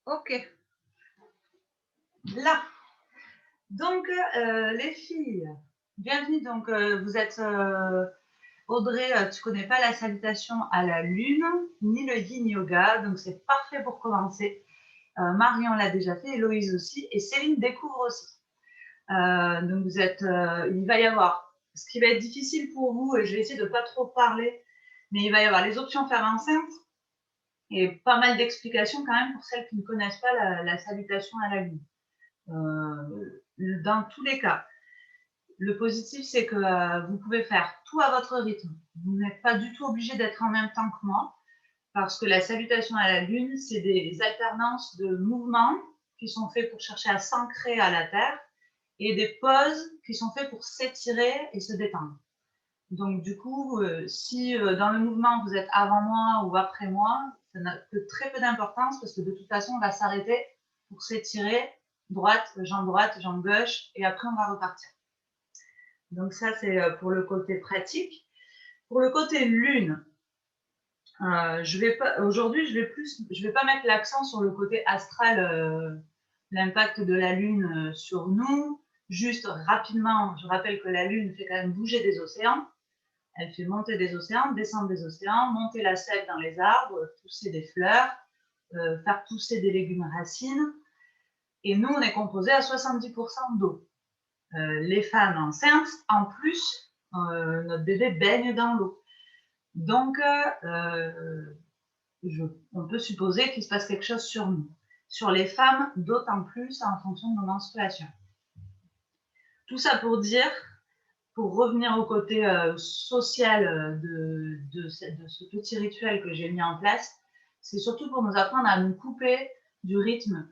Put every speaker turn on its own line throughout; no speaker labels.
Ok, là. Donc, les filles, bienvenue. Donc, vous êtes Audrey, tu connais pas la salutation à la lune, ni le yin yoga, donc c'est parfait pour commencer. Marion l'a déjà fait, Héloïse aussi, et Céline découvre aussi. Donc, vous êtes, il va y avoir, ce qui va être difficile pour vous, et je vais essayer de pas trop parler, mais il va y avoir les options faire enceinte, et pas mal d'explications quand même pour celles qui ne connaissent pas la salutation à la lune. Dans tous les cas, le positif, c'est que vous pouvez faire tout à votre rythme. Vous n'êtes pas du tout obligé d'être en même temps que moi, parce que la salutation à la lune, c'est des alternances de mouvements qui sont faits pour chercher à s'ancrer à la terre et des pauses qui sont faites pour s'étirer et se détendre. Donc du coup, si dans le mouvement vous êtes avant moi ou après moi, ça n'a que très peu d'importance parce que de toute façon, on va s'arrêter pour s'étirer, droite, jambe gauche, et après on va repartir. Donc ça, c'est pour le côté pratique. Pour le côté lune, aujourd'hui, je vais pas mettre l'accent sur le côté astral, l'impact de la lune sur nous. Juste rapidement, je rappelle que la lune fait quand même bouger des océans. Elle fait monter des océans, descendre des océans, monter la sève dans les arbres, pousser des fleurs, faire pousser des légumes racines. Et nous, on est composé à 70% d'eau. Les femmes enceintes, en plus, notre bébé baigne dans l'eau. Donc, on peut supposer qu'il se passe quelque chose sur nous. Sur les femmes, d'autant plus en fonction de nos menstruations. Tout ça pour dire, pour revenir au côté social de ce petit rituel que j'ai mis en place, c'est surtout pour nous apprendre à nous couper du rythme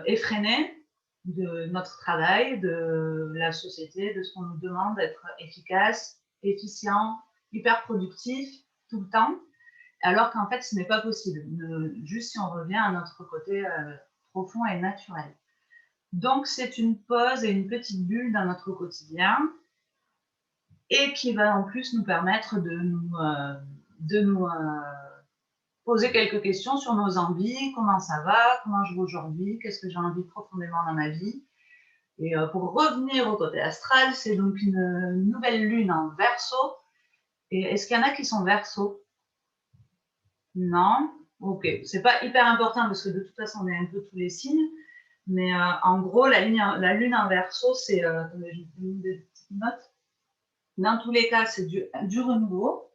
effréné de notre travail, de la société, de ce qu'on nous demande d'être efficace, efficient, hyper productif tout le temps, alors qu'en fait, ce n'est pas possible, juste si on revient à notre côté profond et naturel. Donc, c'est une pause et une petite bulle dans notre quotidien et qui va en plus nous permettre de nous poser quelques questions sur nos envies, comment ça va, comment je vais aujourd'hui, qu'est-ce que j'ai envie profondément dans ma vie. Et pour revenir au côté astral, c'est donc une nouvelle lune en Verseau. Et est-ce qu'il y en a qui sont Verseau? Non? Ok, c'est pas hyper important parce que de toute façon, on est un peu tous les signes. Mais en gros, la lune en Verseau, c'est... attendez, je vous donne des petites notes. Dans tous les cas, c'est du renouveau.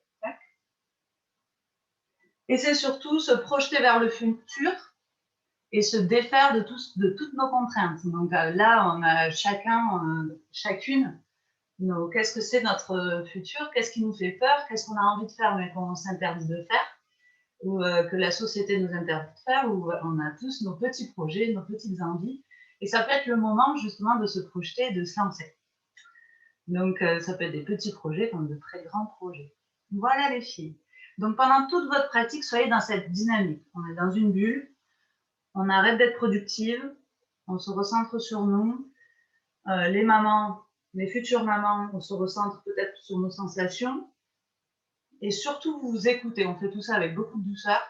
Et c'est surtout se projeter vers le futur et se défaire de toutes nos contraintes. Donc là, on a chacune, qu'est-ce que c'est notre futur, qu'est-ce qui nous fait peur, qu'est-ce qu'on a envie de faire mais qu'on s'interdit de faire, ou que la société nous interdit de faire, ou on a tous nos petits projets, nos petites envies. Et ça peut être le moment justement de se projeter et de se lancer. Donc ça peut être des petits projets comme de très grands projets. Voilà les filles. Donc pendant toute votre pratique, soyez dans cette dynamique. On est dans une bulle, on arrête d'être productive, on se recentre sur nous. Les mamans, les futures mamans, on se recentre peut-être sur nos sensations. Et surtout, vous vous écoutez. On fait tout ça avec beaucoup de douceur.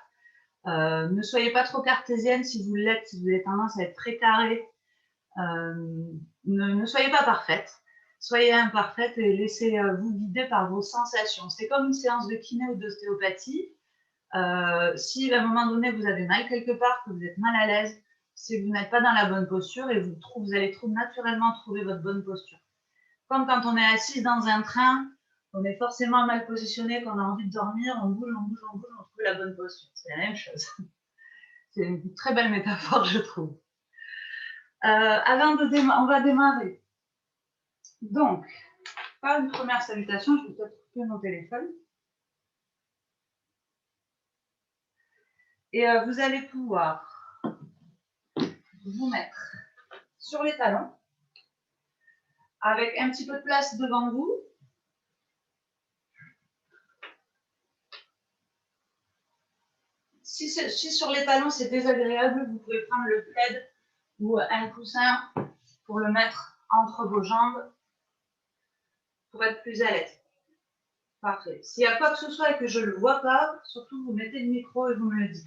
Ne soyez pas trop cartésienne si vous l'êtes, si vous avez tendance à être très carré. Ne soyez pas parfaite. Soyez imparfaite et laissez-vous guider par vos sensations. C'est comme une séance de kiné ou d'ostéopathie. Si à un moment donné vous avez mal quelque part, que vous êtes mal à l'aise, c'est que vous n'êtes pas dans la bonne posture et vous allez naturellement trouver votre bonne posture. Comme quand on est assise dans un train, on est forcément mal positionné, qu'on a envie de dormir, on bouge, on trouve la bonne posture. C'est la même chose. C'est une très belle métaphore, je trouve. On va démarrer. Donc, par une première salutation, je vais peut-être couper mon téléphone. Et vous allez pouvoir vous mettre sur les talons, avec un petit peu de place devant vous. Si sur les talons c'est désagréable, vous pouvez prendre le plaid ou un coussin pour le mettre entre vos jambes pour être plus à l'aise. Parfait. S'il y a quoi que ce soit et que je ne le vois pas, surtout vous mettez le micro et vous me le dites.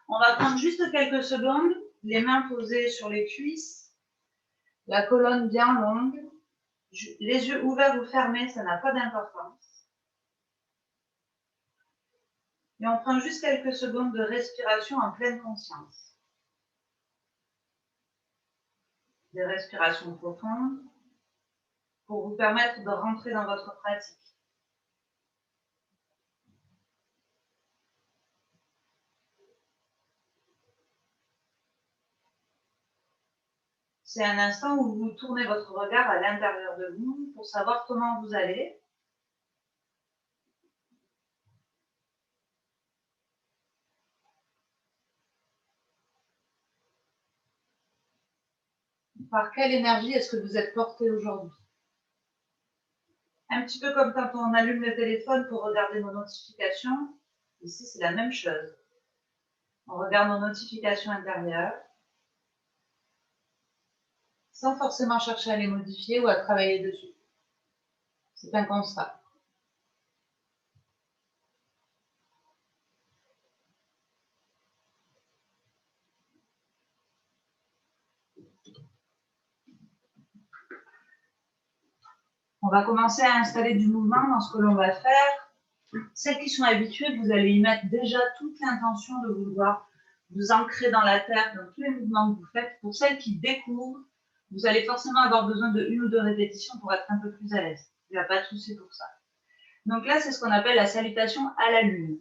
On va prendre juste quelques secondes, les mains posées sur les cuisses, la colonne bien longue, les yeux ouverts ou fermés, ça n'a pas d'importance. Et on prend juste quelques secondes de respiration en pleine conscience. Des respirations profondes pour vous permettre de rentrer dans votre pratique. C'est un instant où vous tournez votre regard à l'intérieur de vous pour savoir comment vous allez. Par quelle énergie est-ce que vous êtes porté aujourd'hui? Un petit peu comme quand on allume le téléphone pour regarder nos notifications. Ici, c'est la même chose. On regarde nos notifications intérieures sans forcément chercher à les modifier ou à travailler dessus. C'est un constat. On va commencer à installer du mouvement dans ce que l'on va faire. Celles qui sont habituées, vous allez y mettre déjà toute l'intention de vouloir vous ancrer dans la terre, dans tous les mouvements que vous faites. Pour celles qui découvrent, vous allez forcément avoir besoin de 1 ou 2 répétitions pour être un peu plus à l'aise. Il n'y a pas de souci pour ça. Donc là, c'est ce qu'on appelle la salutation à la lune.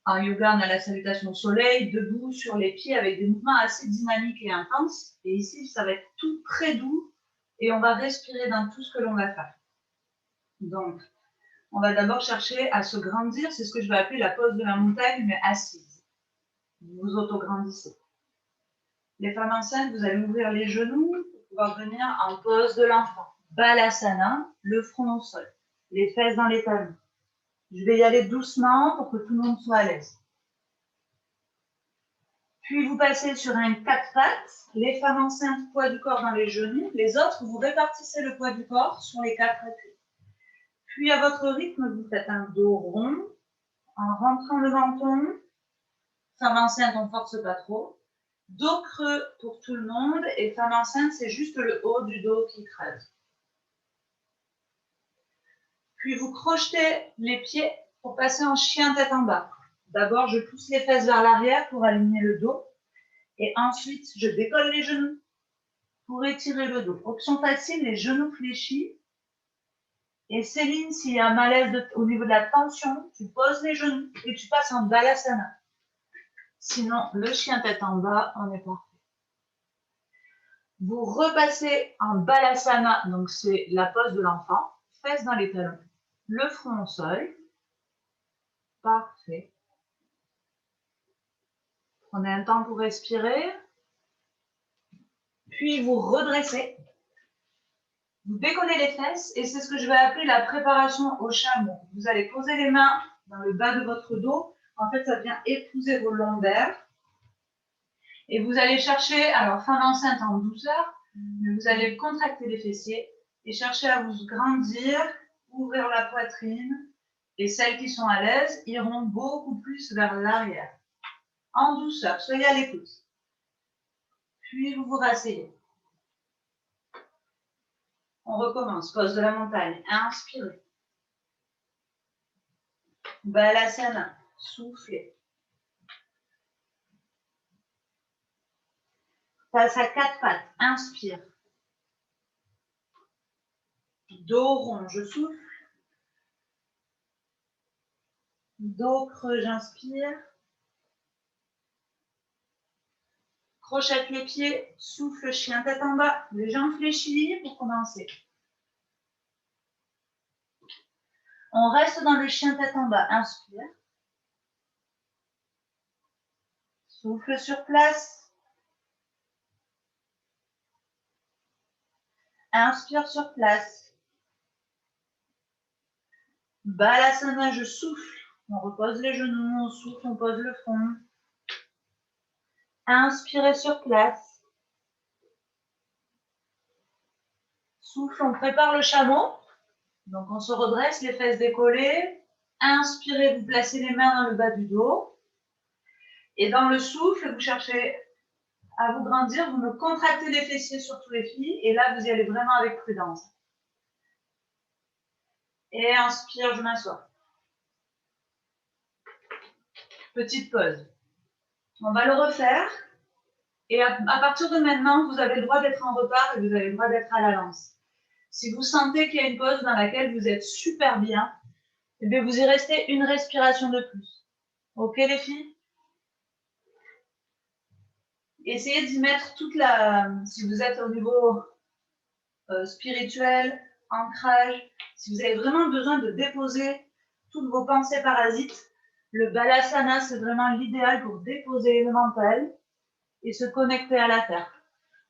En yoga, on a la salutation au soleil, debout sur les pieds avec des mouvements assez dynamiques et intenses. Et ici, ça va être tout très doux et on va respirer dans tout ce que l'on va faire. Donc, on va d'abord chercher à se grandir. C'est ce que je vais appeler la pose de la montagne, mais assise. Vous vous auto-grandissez. Les femmes enceintes, vous allez ouvrir les genoux pour pouvoir venir en pose de l'enfant. Balasana, le front au sol, les fesses dans les talons. Je vais y aller doucement pour que tout le monde soit à l'aise. Puis vous passez sur un 4 pattes. Les femmes enceintes, poids du corps dans les genoux. Les autres, vous répartissez le poids du corps sur les 4 appuis. Puis à votre rythme, vous faites un dos rond en rentrant le menton. Femme enceinte, on ne force pas trop. Dos creux pour tout le monde. Et femme enceinte, c'est juste le haut du dos qui creuse. Puis vous crochetez les pieds pour passer en chien tête en bas. D'abord, je pousse les fesses vers l'arrière pour aligner le dos. Et ensuite, je décolle les genoux pour étirer le dos. Option facile, les genoux fléchis. Et Céline, s'il y a un malaise au niveau de la tension, tu poses les genoux et tu passes en balasana. Sinon, le chien tête en bas, on est parfait. Vous repassez en balasana, donc c'est la pose de l'enfant, fesses dans les talons, le front au sol. Parfait. Prenez un temps pour respirer. Puis vous redressez. Vous décollez les fesses et c'est ce que je vais appeler la préparation au chameau. Vous allez poser les mains dans le bas de votre dos. En fait, ça vient épouser vos lombaires. Et vous allez chercher, alors femme enceinte en douceur, mais vous allez contracter les fessiers et chercher à vous grandir, ouvrir la poitrine. Et celles qui sont à l'aise iront beaucoup plus vers l'arrière. En douceur, soyez à l'écoute. Puis vous vous rasseyez. On recommence, pose de la montagne, inspirez. Balasana, soufflez. Passe à 4 pattes, inspire. Dos rond, je souffle. Dos creux, j'inspire. Crochette les pieds, souffle, chien tête en bas, les jambes fléchies pour commencer. On reste dans le chien tête en bas, inspire. Souffle sur place. Inspire sur place. Balasana, je souffle. On repose les genoux, on souffle, on pose le front. Inspirez sur place. Souffle, on prépare le chameau. Donc on se redresse, les fesses décollées. Inspirez, vous placez les mains dans le bas du dos. Et dans le souffle, vous cherchez à vous grandir, vous me contractez les fessiers surtout les filles, et là, vous y allez vraiment avec prudence. Et inspire, je m'assois. Petite pause. On va le refaire. Et à partir de maintenant, vous avez le droit d'être en retard et vous avez le droit d'être à l'avance. Si vous sentez qu'il y a une pause dans laquelle vous êtes super bien, eh bien vous y restez une respiration de plus. Ok les filles? Essayez d'y mettre toute la... Si vous êtes au niveau spirituel, ancrage, si vous avez vraiment besoin de déposer toutes vos pensées parasites, le Balasana, c'est vraiment l'idéal pour déposer le mental et se connecter à la terre.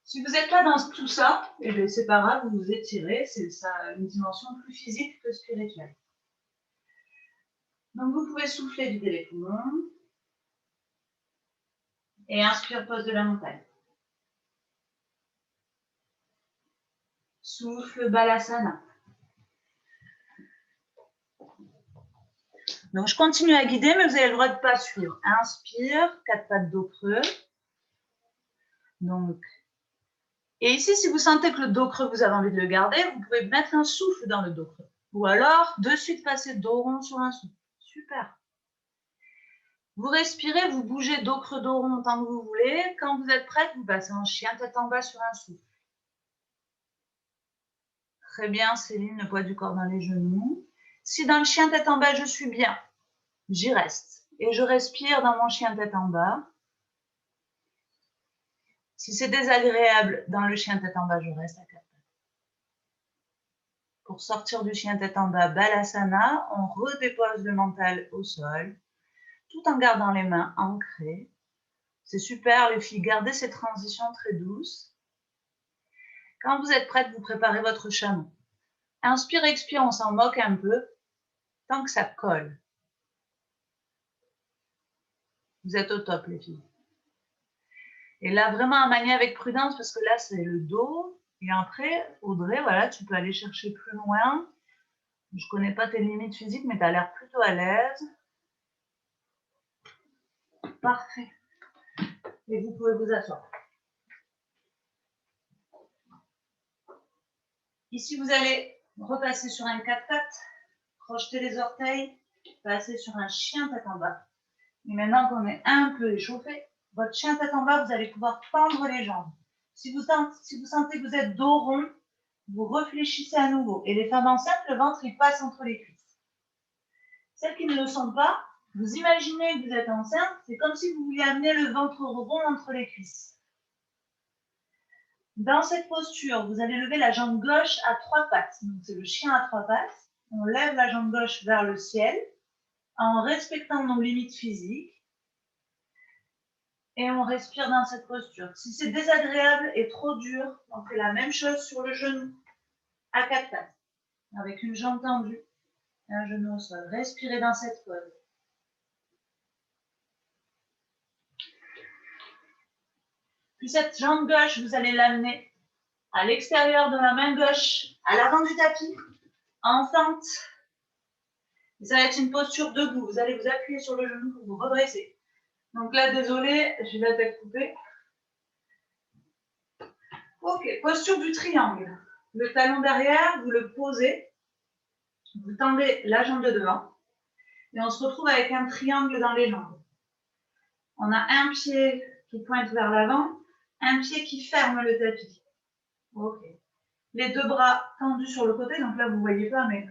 Si vous êtes là dans tout ça, eh bien c'est pas grave, vous vous étirez, c'est ça une dimension plus physique que spirituelle. Donc vous pouvez souffler, vider les poumons. Et inspire, pose de la montagne. Souffle, Balasana. Donc je continue à guider, mais vous avez le droit de ne pas suivre. Inspire, 4 pattes dos creux. Donc, et ici, si vous sentez que le dos creux, vous avez envie de le garder, vous pouvez mettre un souffle dans le dos creux. Ou alors, de suite passer dos rond sur un souffle. Super. Vous respirez, vous bougez dos creux, dos rond tant que vous voulez. Quand vous êtes prête, vous passez en chien tête en bas sur un souffle. Très bien, Céline, le poids du corps dans les genoux. Si dans le chien tête en bas, je suis bien, j'y reste. Et je respire dans mon chien tête en bas. Si c'est désagréable dans le chien tête en bas, je reste à 4 pattes. Pour sortir du chien tête en bas, Balasana, on redépose le mental au sol, tout en gardant les mains ancrées. C'est super, les filles, gardez ces transitions très douces. Quand vous êtes prêtes, vous préparez votre chameau. Inspire, expire, on s'en moque un peu, tant que ça colle. Vous êtes au top, les filles. Et là, vraiment à manier avec prudence, parce que là, c'est le dos. Et après, Audrey, voilà, tu peux aller chercher plus loin. Je ne connais pas tes limites physiques, mais tu as l'air plutôt à l'aise. Parfait. Et vous pouvez vous asseoir. Ici, vous allez repasser sur un 4 pattes, crocheter les orteils, passer sur un chien tête en bas. Et maintenant qu'on est un peu échauffé, votre chien tête en bas, vous allez pouvoir tendre les jambes. Si vous sentez que vous êtes dos rond, vous réfléchissez à nouveau. Et les femmes enceintes, le ventre, il passe entre les cuisses. Celles qui ne le sont pas, vous imaginez que vous êtes enceinte, c'est comme si vous vouliez amener le ventre rond entre les cuisses. Dans cette posture, vous allez lever la jambe gauche à 3 pattes. Donc c'est le chien à 3 pattes. On lève la jambe gauche vers le ciel en respectant nos limites physiques. Et on respire dans cette posture. Si c'est désagréable et trop dur, on fait la même chose sur le genou à 4 pattes, avec une jambe tendue et un genou au sol. Respirez dans cette pose. Puis cette jambe gauche, vous allez l'amener à l'extérieur de la main gauche, à l'avant du tapis, en fente. Et ça va être une posture debout. Vous allez vous appuyer sur le genou pour vous redresser. Donc là, désolé, j'ai la tête coupée. Ok, posture du triangle. Le talon derrière, vous le posez. Vous tendez la jambe de devant. Et on se retrouve avec un triangle dans les jambes. On a un pied qui pointe vers l'avant, un pied qui ferme le tapis. Ok. Les deux bras tendus sur le côté, donc là vous ne voyez pas, mais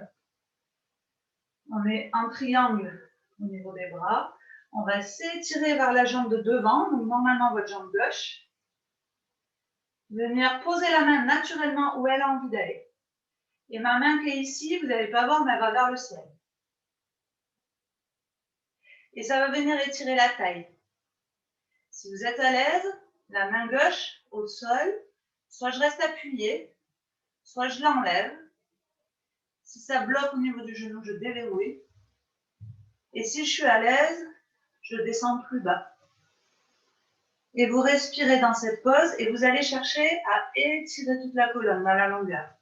on est en triangle au niveau des bras. On va s'étirer vers la jambe de devant, donc normalement votre jambe gauche. Venir poser la main naturellement où elle a envie d'aller. Et ma main qui est ici, vous n'allez pas voir, mais elle va vers le ciel. Et ça va venir étirer la taille. Si vous êtes à l'aise, la main gauche au sol, soit je reste appuyée, soit je l'enlève. Si ça bloque au niveau du genou, je déverrouille. Et si je suis à l'aise, je descends plus bas. Et vous respirez dans cette pose et vous allez chercher à étirer toute la colonne dans la longueur.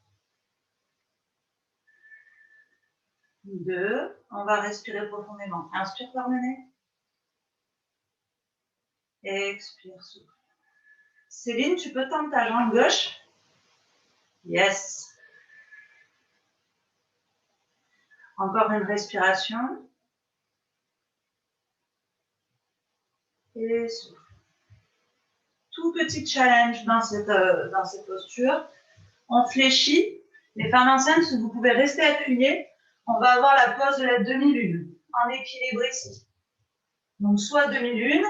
2, on va respirer profondément. Inspire par le nez. Expire, souffle. Céline, tu peux tendre ta jambe gauche? Yes. Encore une respiration. Et souffle. Tout petit challenge dans cette posture. On fléchit. Les femmes enceintes, vous pouvez rester appuyées. On va avoir la pose de la demi-lune en équilibre ici. Donc, soit demi-lune,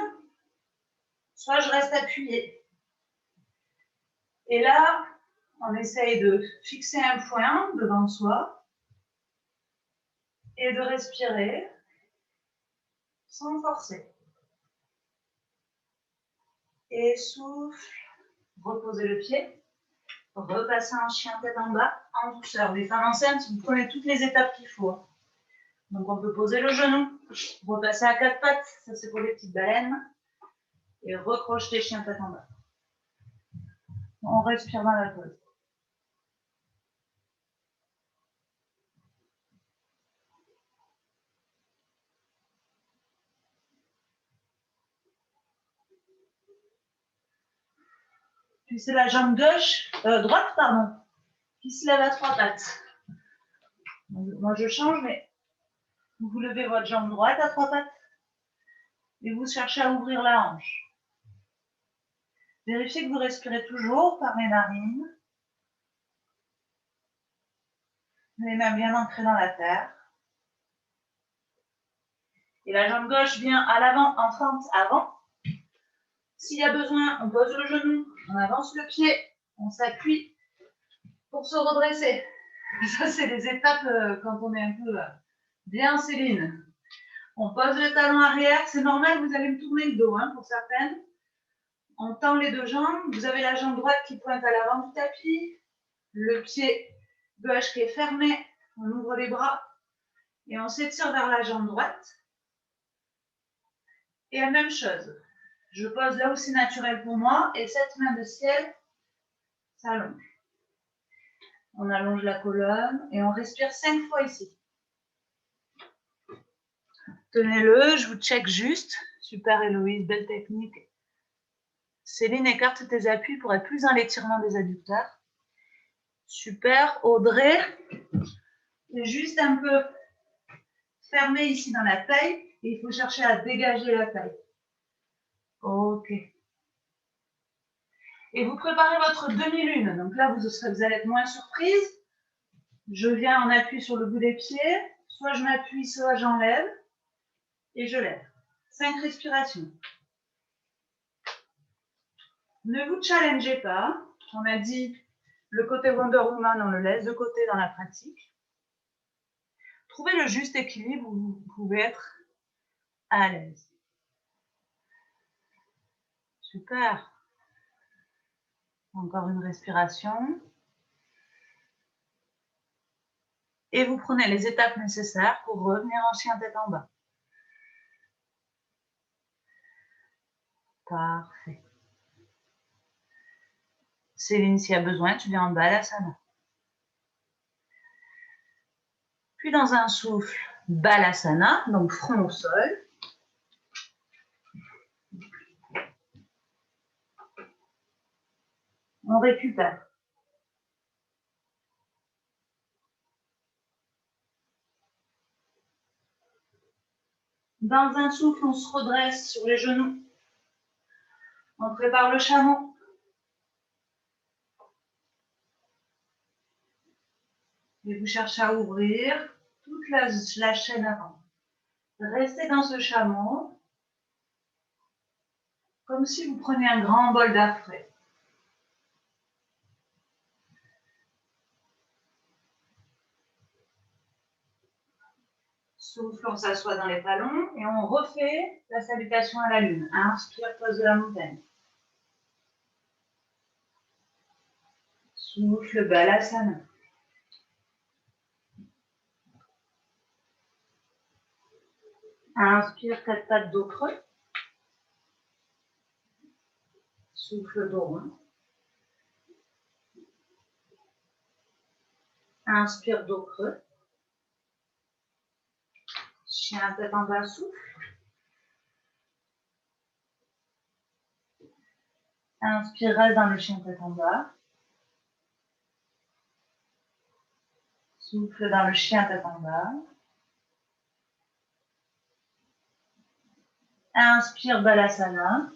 soit je reste appuyée. Et là, on essaye de fixer un point devant soi et de respirer sans forcer. Et souffle, reposez le pied, repassez en chien tête en bas, en douceur. Les femmes enceintes, vous prenez toutes les étapes qu'il faut. Donc on peut poser le genou, repasser à quatre pattes, ça c'est pour les petites baleines, et recrocheter chien tête en bas. On respire dans la pose. Puis c'est la jambe droite, qui se lève à trois pattes. Moi je change, mais vous levez votre jambe droite à trois pattes et vous cherchez à ouvrir la hanche. Vérifiez que vous respirez toujours par les narines. Les mains bien ancrées dans la terre. Et la jambe gauche vient à l'avant, en fente avant. S'il y a besoin, on pose le genou, on avance le pied, on s'appuie pour se redresser. Ça, c'est les étapes quand on est un peu bien Céline. On pose le talon arrière, c'est normal, vous allez me tourner le dos pour certaines. On tend les deux jambes, vous avez la jambe droite qui pointe à l'avant du tapis, le pied gauche qui est fermé, on ouvre les bras et on s'étire vers la jambe droite. Et la même chose, je pose là où c'est naturel pour moi et cette main de ciel s'allonge. On allonge la colonne et on respire 5 fois ici. Tenez-le, je vous check juste. Super Héloïse, belle technique. Céline, écarte tes appuis pour être plus dans l'étirement des adducteurs. Super. Audrey, juste un peu fermé ici dans la taille et il faut chercher à dégager la taille. Ok. Et vous préparez votre demi-lune. Donc là, vous allez être moins surprise. Je viens en appui sur le bout des pieds. Soit je m'appuie, soit j'enlève. Et je lève. 5 respirations. Ne vous challengez pas. On a dit le côté Wonder Woman, on le laisse de côté dans la pratique. Trouvez le juste équilibre où vous pouvez être à l'aise. Super. Encore une respiration. Et vous prenez les étapes nécessaires pour revenir en chien tête en bas. Parfait. Céline, s'il y a besoin, tu viens en Balasana. Puis dans un souffle, Balasana, donc front au sol. On récupère. Dans un souffle, on se redresse sur les genoux. On prépare le chameau. Et vous cherchez à ouvrir toute la chaîne avant. Restez dans ce chameau comme si vous preniez un grand bol d'air frais. Souffle, on s'assoit dans les talons et on refait la salutation à la lune. Inspire, pose de la montagne. Souffle, Balasana. Inspire, 4 pattes dos creux. Souffle, dos rond. Inspire, dos creux. Chien tête en bas, souffle. Inspire, reste dans le chien tête en bas. Souffle dans le chien tête en bas. Inspire, Balasana.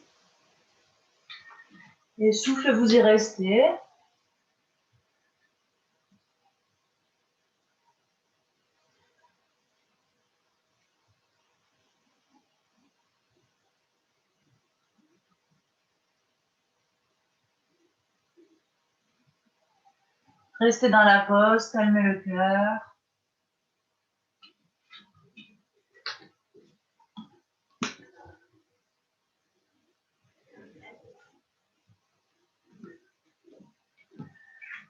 Et souffle, vous y restez. Restez dans la pose, calmez le cœur.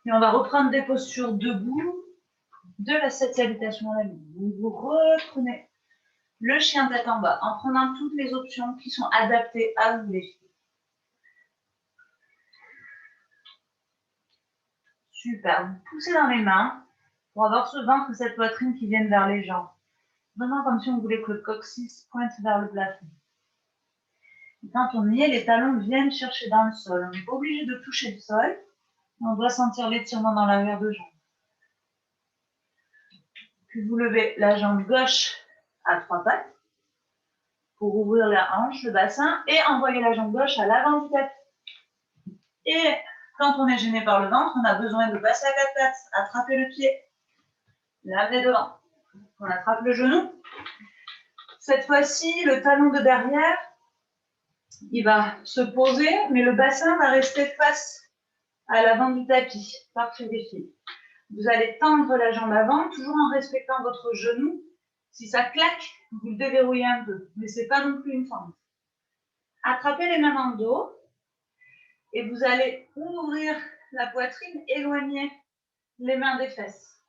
Et on va reprendre des postures debout de la 7 salutations à la lune. Vous reprenez le chien tête en bas en prenant toutes les options qui sont adaptées à vous les filles. Super. Vous poussez dans les mains pour avoir ce ventre et cette poitrine qui viennent vers les jambes. Vraiment comme si on voulait que le coccyx pointe vers le plafond. Et quand on y est, les talons viennent chercher dans le sol. On n'est pas obligé de toucher le sol. On doit sentir l'étirement dans l'arrière de jambe. Puis vous levez la jambe gauche à 3 pattes pour ouvrir la hanche, le bassin, et envoyer la jambe gauche à l'avant du tapis. Et quand on est gêné par le ventre, on a besoin de passer à 4 pattes, attraper le pied, l'amener devant. On attrape le genou. Cette fois-ci, le talon de derrière, il va se poser, mais le bassin va rester face à l'avant du tapis. Parfait les filles. Vous allez tendre la jambe avant, toujours en respectant votre genou. Si ça claque, vous le déverrouillez un peu, mais ce n'est pas non plus une fente. Attrapez les mains dans le dos et vous allez ouvrir la poitrine, éloigner les mains des fesses.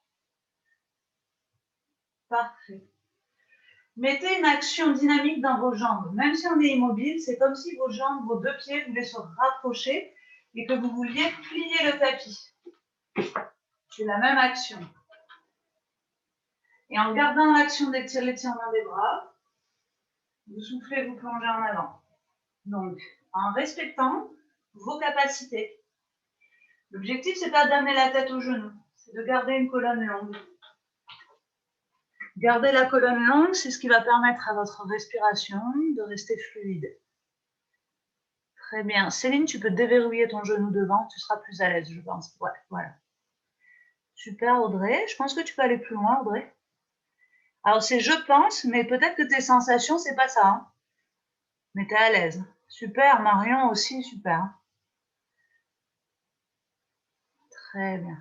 Parfait. Mettez une action dynamique dans vos jambes. Même si on est immobile, c'est comme si vos jambes, vos 2 pieds voulaient se rapprocher et que vous vouliez plier le tapis. C'est la même action. Et en gardant l'action d'étirement des bras, vous soufflez, vous plongez en avant. Donc, en respectant vos capacités. L'objectif, c'est pas d'amener la tête au genou, c'est de garder une colonne longue. Garder la colonne longue, c'est ce qui va permettre à votre respiration de rester fluide. Très bien. Céline, tu peux déverrouiller ton genou devant, tu seras plus à l'aise, je pense. Ouais, voilà. Super, Audrey. Je pense que tu peux aller plus loin, Audrey. Alors, c'est je pense, mais peut-être que tes sensations, c'est pas ça. Hein. Mais tu es à l'aise. Super, Marion aussi, super. Très bien.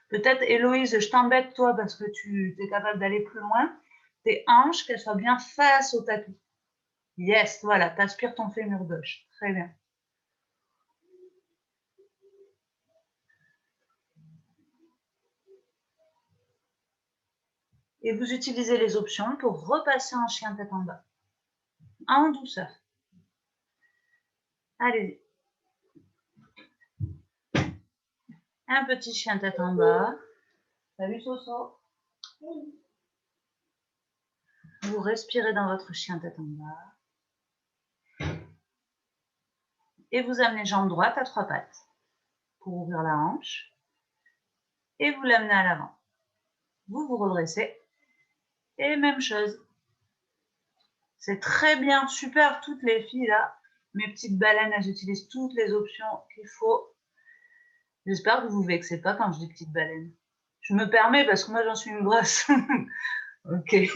Peut-être, Héloïse, je t'embête, toi, parce que tu es capable d'aller plus loin. Tes hanches, qu'elles soient bien face au tapis. Yes, voilà, tu aspires ton fémur gauche. Très bien. Et vous utilisez les options pour repasser en chien tête en bas. En douceur. Allez-y. Un petit chien tête en bas. Salut Soso. Vous respirez dans votre chien tête en bas. Et vous amenez jambe droite à 3 pattes pour ouvrir la hanche. Et vous l'amenez à l'avant. Vous vous redressez. Et même chose. C'est très bien, super, toutes les filles là. Mes petites baleines, elles utilisent toutes les options qu'il faut. J'espère que vous ne vous vexez pas quand je dis petite baleine. Je me permets parce que moi j'en suis une grosse. Ok. Et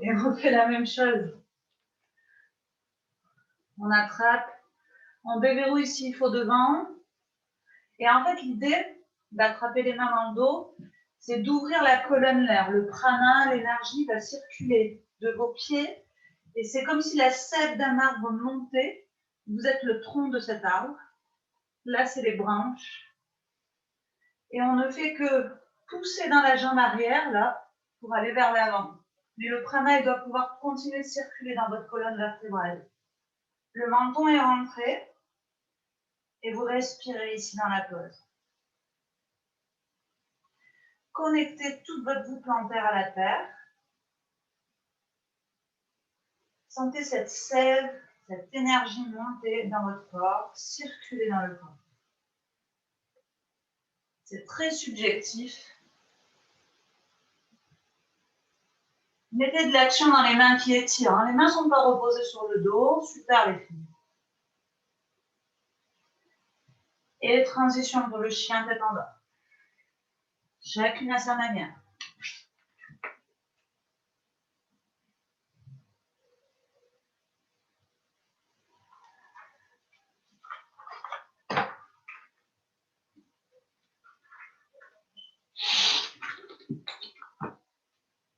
on fait la même chose. On attrape, on déverrouille s'il faut devant. Et en fait, l'idée d'attraper les mains dans le dos, c'est d'ouvrir la colonne l'air. Le prana, l'énergie va circuler de vos pieds. Et c'est comme si la sève d'un arbre montait. Vous êtes le tronc de cet arbre. Là, c'est les branches. Et on ne fait que pousser dans la jambe arrière, là, pour aller vers l'avant. Mais le prana, il doit pouvoir continuer de circuler dans votre colonne vertébrale. Le menton est rentré. Et vous respirez ici dans la pause. Connectez toute votre voûte plantaire à la terre. Sentez cette sève cette énergie monter dans votre corps, circuler dans le corps. C'est très subjectif. Mettez de l'action dans les mains qui étirent. Hein. Les mains ne sont pas reposées sur le dos. Super les filles. Et transition pour le chien tête en bas. Chacune à sa manière.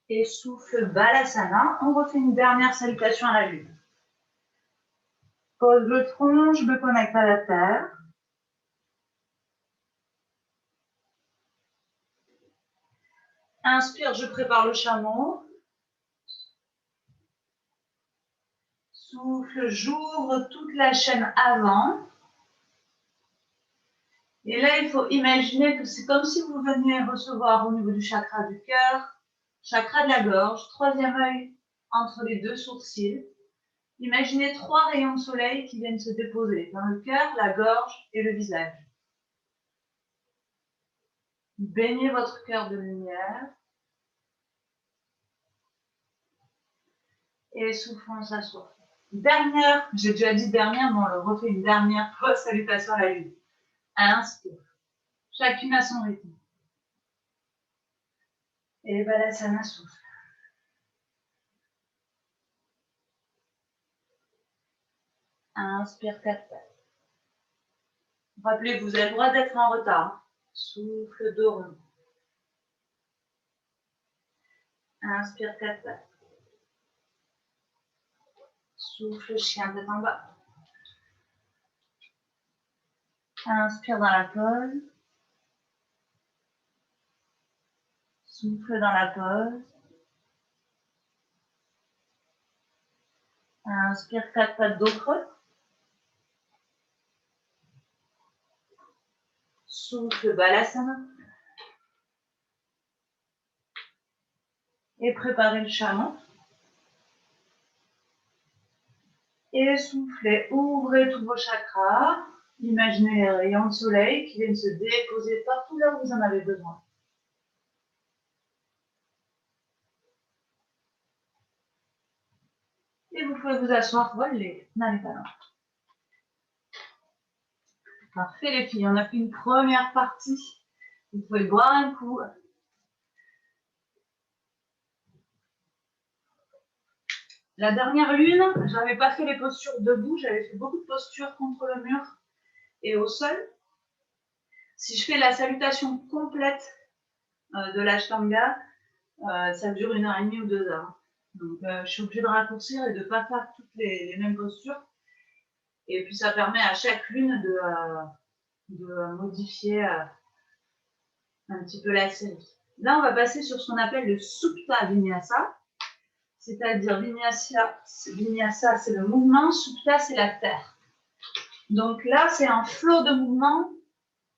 Et souffle Balasana. On refait une dernière salutation à la lune. Pose le tronc, je me connecte à la terre. Inspire, je prépare le chameau. Souffle, j'ouvre toute la chaîne avant. Et là, il faut imaginer que c'est comme si vous veniez recevoir au niveau du chakra du cœur, chakra de la gorge, troisième œil entre les deux sourcils. Imaginez 3 rayons de soleil qui viennent se déposer dans le cœur, la gorge et le visage. Baignez votre cœur de lumière. Et soufflons, ça souffle. Dernière, j'ai déjà dit dernière, mais on le refait une dernière fois, salutation à la lune. Inspire. Chacune à son rythme. Et Balasana souffle. Inspire 4 pattes. Rappelez, vous avez le droit d'être en retard. Souffle 2 ronds. Inspire 4 pattes. Souffle chien tête en bas. Inspire dans la pause. Souffle dans la pause. Inspire 4 pattes dos creux. Souffle Balasana. Et préparez le chameau. Et soufflez, ouvrez tous vos chakras. Imaginez les rayons de soleil qui viennent se déposer partout là où vous en avez besoin. Et vous pouvez vous asseoir, voler dans les talons. Parfait les filles, on a fait une première partie. Vous pouvez boire un coup. La dernière lune, je n'avais pas fait les postures debout, j'avais fait beaucoup de postures contre le mur et au sol. Si je fais la salutation complète de l'Ashtanga, ça dure 1h30 ou 2 heures. Donc je suis obligée de raccourcir et de ne pas faire toutes les mêmes postures. Et puis ça permet à chaque lune de modifier un petit peu la série. Là, on va passer sur ce qu'on appelle le Supta Vinyasa. C'est-à-dire Vinyasa, c'est le mouvement, Supta, c'est la terre. Donc là, c'est un flot de mouvement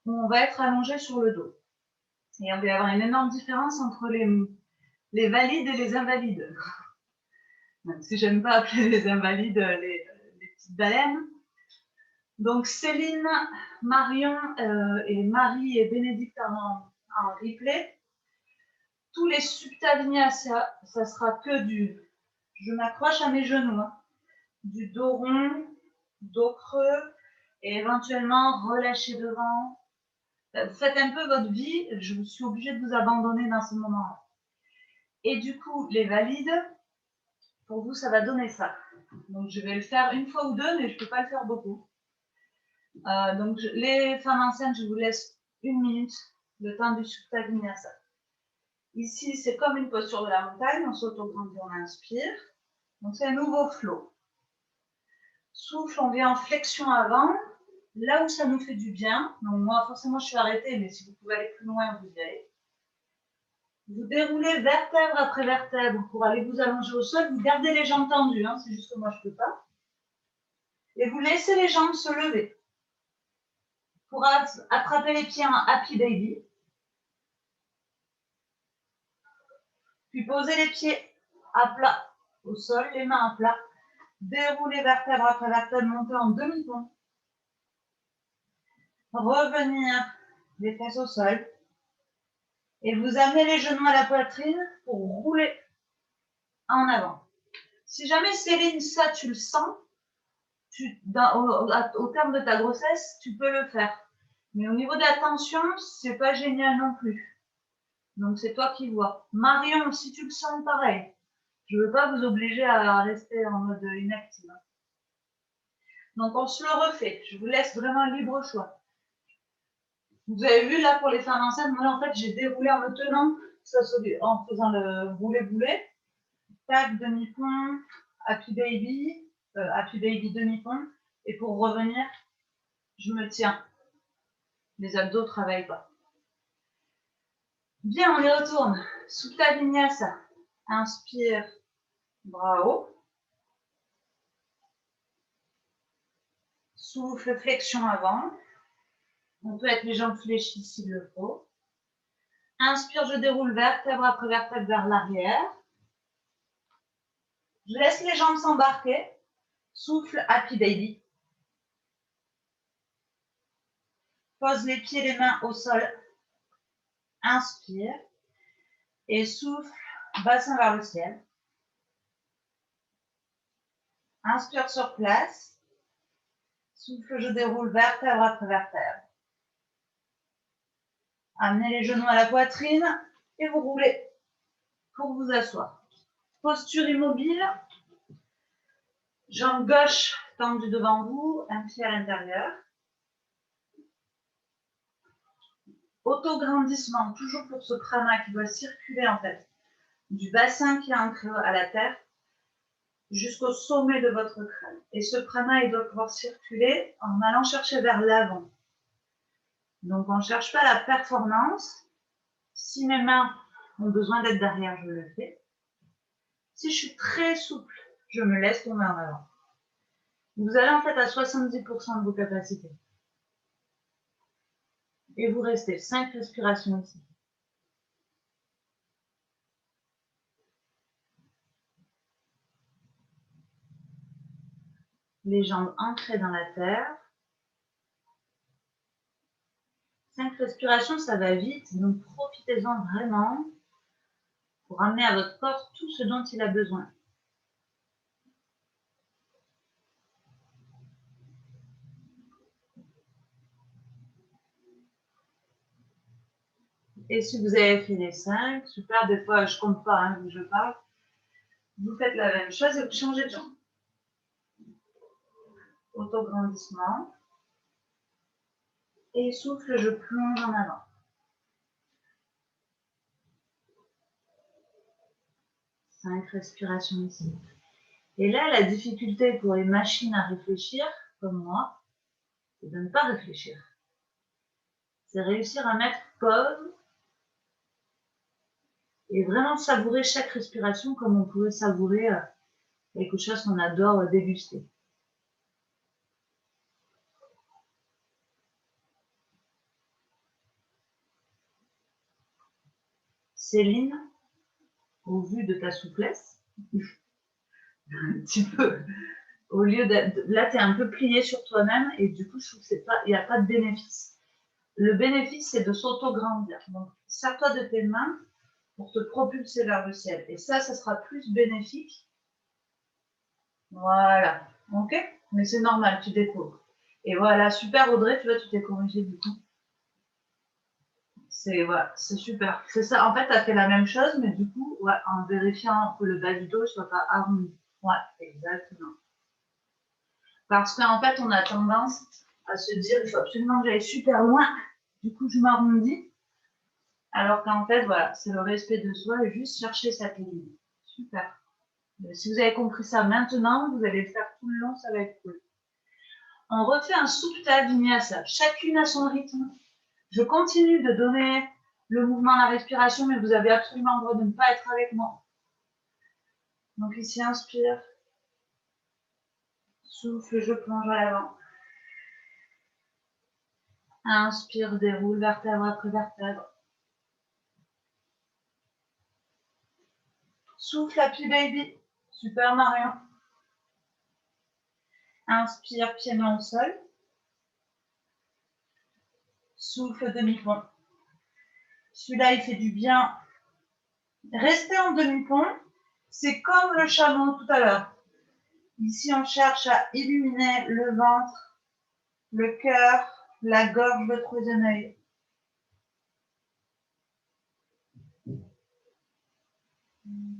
où on va être allongé sur le dos. Et on va y avoir une énorme différence entre les valides et les invalides. Même si j'aime pas appeler les invalides les petites baleines. Donc Céline, Marion et Marie et Bénédicte en replay. Tous les Supta Vinyasa, ça sera que je m'accroche à mes genoux, hein, du dos rond, dos creux, et éventuellement relâcher devant. Vous faites un peu votre vie, je suis obligée de vous abandonner dans ce moment-là. Et du coup, les valides, pour vous, ça va donner ça. Donc je vais le faire une fois ou deux, mais je ne peux pas le faire beaucoup. Donc les femmes enceintes, je vous laisse 1 minute, le temps du Supta Vinyasa. Ici, c'est comme une posture de la montagne, on s'auto-grandit, on inspire. Donc c'est un nouveau flot. Souffle, on vient en flexion avant, là où ça nous fait du bien. Donc moi, forcément, je suis arrêtée, mais si vous pouvez aller plus loin, vous y allez. Vous déroulez vertèbre après vertèbre pour aller vous allonger au sol. Vous gardez les jambes tendues, hein, c'est juste que moi, je ne peux pas. Et vous laissez les jambes se lever. Pour attraper les pieds en Happy Baby. Puis posez les pieds à plat au sol, les mains à plat. Déroulez vertèbre après vertèbre, montez en demi-pont. Revenir les fesses au sol. Et vous amenez les genoux à la poitrine pour rouler en avant. Si jamais Céline, ça tu le sens, au terme de ta grossesse, tu peux le faire. Mais au niveau de la tension, c'est pas génial non plus. Donc c'est toi qui vois. Marion, si tu le sens, pareil. Je ne veux pas vous obliger à rester en mode inactive. Donc on se le refait. Je vous laisse vraiment un libre choix. Vous avez vu là pour les femmes enceintes, moi en fait j'ai déroulé en me tenant, en faisant le boulet-boulet. Tac, demi-pont, happy baby demi-pont. Et pour revenir, je me tiens. Les abdos ne travaillent pas. Bien, on y retourne. Supta Vinyasa. Inspire, bras haut. Souffle, flexion avant. On peut être les jambes fléchies s'il le faut. Inspire, je déroule vertèbre après vertèbre vers l'arrière. Je laisse les jambes s'embarquer. Souffle, happy baby. Pose les pieds, les mains au sol. Inspire. Et souffle, bassin vers le ciel. Inspire sur place. Souffle, je déroule vertèbre après vertèbre. Amenez les genoux à la poitrine et vous roulez pour vous asseoir. Posture immobile. Jambe gauche tendue devant vous, un pied à l'intérieur. Autograndissement, toujours pour ce prana qui doit circuler en fait, du bassin qui est ancré à la terre jusqu'au sommet de votre crâne. Et ce prana, il doit pouvoir circuler en allant chercher vers l'avant. Donc on ne cherche pas la performance. Si mes mains ont besoin d'être derrière, je le fais. Si je suis très souple, je me laisse tomber en avant. Vous allez en fait à 70% de vos capacités. Et vous restez 5 respirations ici. Les jambes ancrées dans la terre. 5 respirations, ça va vite, donc profitez-en vraiment pour amener à votre corps tout ce dont il a besoin. Et si vous avez fait les 5, super, des fois je compte pas, hein, je parle, vous faites la même chose et vous changez de jambe. Autograndissement. Et souffle, je plonge en avant. 5 respirations ici. Et là, la difficulté pour les machines à réfléchir, comme moi, c'est de ne pas réfléchir. C'est réussir à mettre pause et vraiment savourer chaque respiration comme on pourrait savourer quelque chose qu'on adore déguster. Céline, au vu de ta souplesse, un petit peu, au lieu d'être, là tu es un peu plié sur toi-même et du coup je trouve qu'il n'y a pas de bénéfice. Le bénéfice c'est de s'auto-grandir. Donc sers-toi de tes mains pour te propulser vers le ciel. Et ça sera plus bénéfique. Voilà, ok? Mais c'est normal, tu découvres. Et voilà, super Audrey, tu vois, tu t'es corrigée du coup. C'est voilà, c'est super. C'est ça, en fait, tu as fait la même chose, mais du coup, ouais, en vérifiant que le bas du dos ne soit pas arrondi. Ouais, exactement. Parce qu'en fait, on a tendance à se dire, il faut absolument que j'aille super loin, du coup, je m'arrondis. Alors qu'en fait, voilà, c'est le respect de soi et juste chercher cette ligne. Super. Si vous avez compris ça maintenant, vous allez le faire tout le long, ça va être cool. On refait un Supta Vinyasa, chacune à son rythme. Je continue de donner le mouvement à la respiration, mais vous avez absolument le droit de ne pas être avec moi. Donc ici, inspire. Souffle, je plonge à l'avant. Inspire, déroule, vertèbre après vertèbre. Souffle, happy baby. Super Marion. Inspire, pieds mains au sol. Souffle, demi-pont. Celui-là, il fait du bien. Restez en demi-pont. C'est comme le chameau tout à l'heure. Ici, on cherche à illuminer le ventre, le cœur, la gorge, le troisième œil.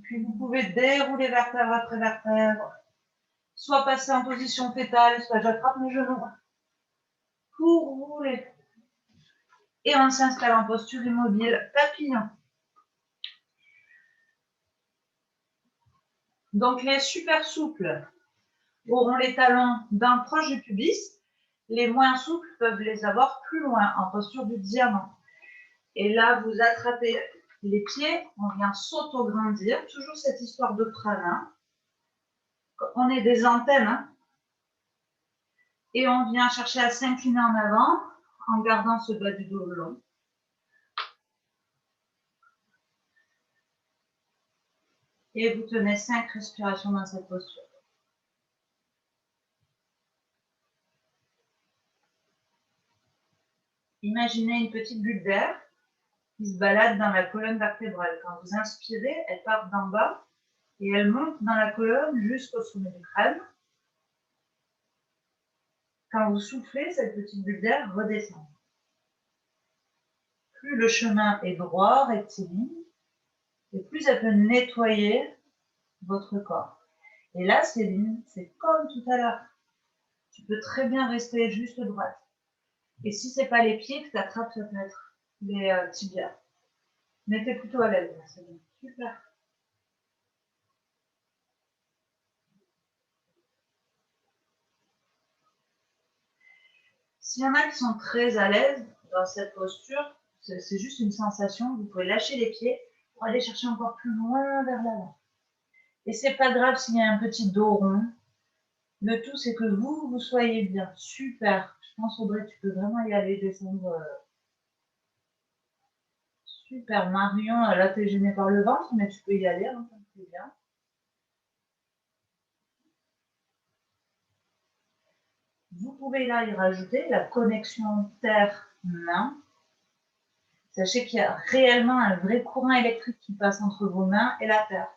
Puis vous pouvez dérouler vertèbre après vertèbre, soit passer en position fétale, soit j'attrape mes genoux pour rouler. Et on s'installe en posture immobile, papillon. Donc les super souples auront les talons d'un proche du pubis. Les moins souples peuvent les avoir plus loin, en posture du diamant. Et là, vous attrapez les pieds, on vient s'auto-grandir. Toujours cette histoire de prana. On est des antennes. Hein, et on vient chercher à s'incliner en avant en gardant ce bas du dos long. Et vous tenez 5 respirations dans cette posture. Imaginez une petite bulle d'air qui se balade dans la colonne vertébrale. Quand vous inspirez, elle part d'en bas et elle monte dans la colonne jusqu'au sommet du crâne. Quand vous soufflez, cette petite bulle d'air redescend. Plus le chemin est droit, rectiligne, et plus elle peut nettoyer votre corps. Et là, Céline, c'est comme tout à l'heure. Tu peux très bien rester juste droite. Et si ce n'est pas les pieds que tu attrapes, ça peut être les tibias. Mais tu es plutôt à l'aise, Céline. Super. S'il y en a qui sont très à l'aise dans cette posture, c'est juste une sensation. Vous pouvez lâcher les pieds pour aller chercher encore plus loin vers l'avant. Et c'est pas grave s'il y a un petit dos rond. Le tout, c'est que vous soyez bien. Super. Je pense, Audrey, tu peux vraiment y aller, descendre. Super. Marion, là, tu es gênée par le ventre, mais tu peux y aller. Hein, c'est bien. Vous pouvez là y rajouter la connexion terre-main. Sachez qu'il y a réellement un vrai courant électrique qui passe entre vos mains et la terre.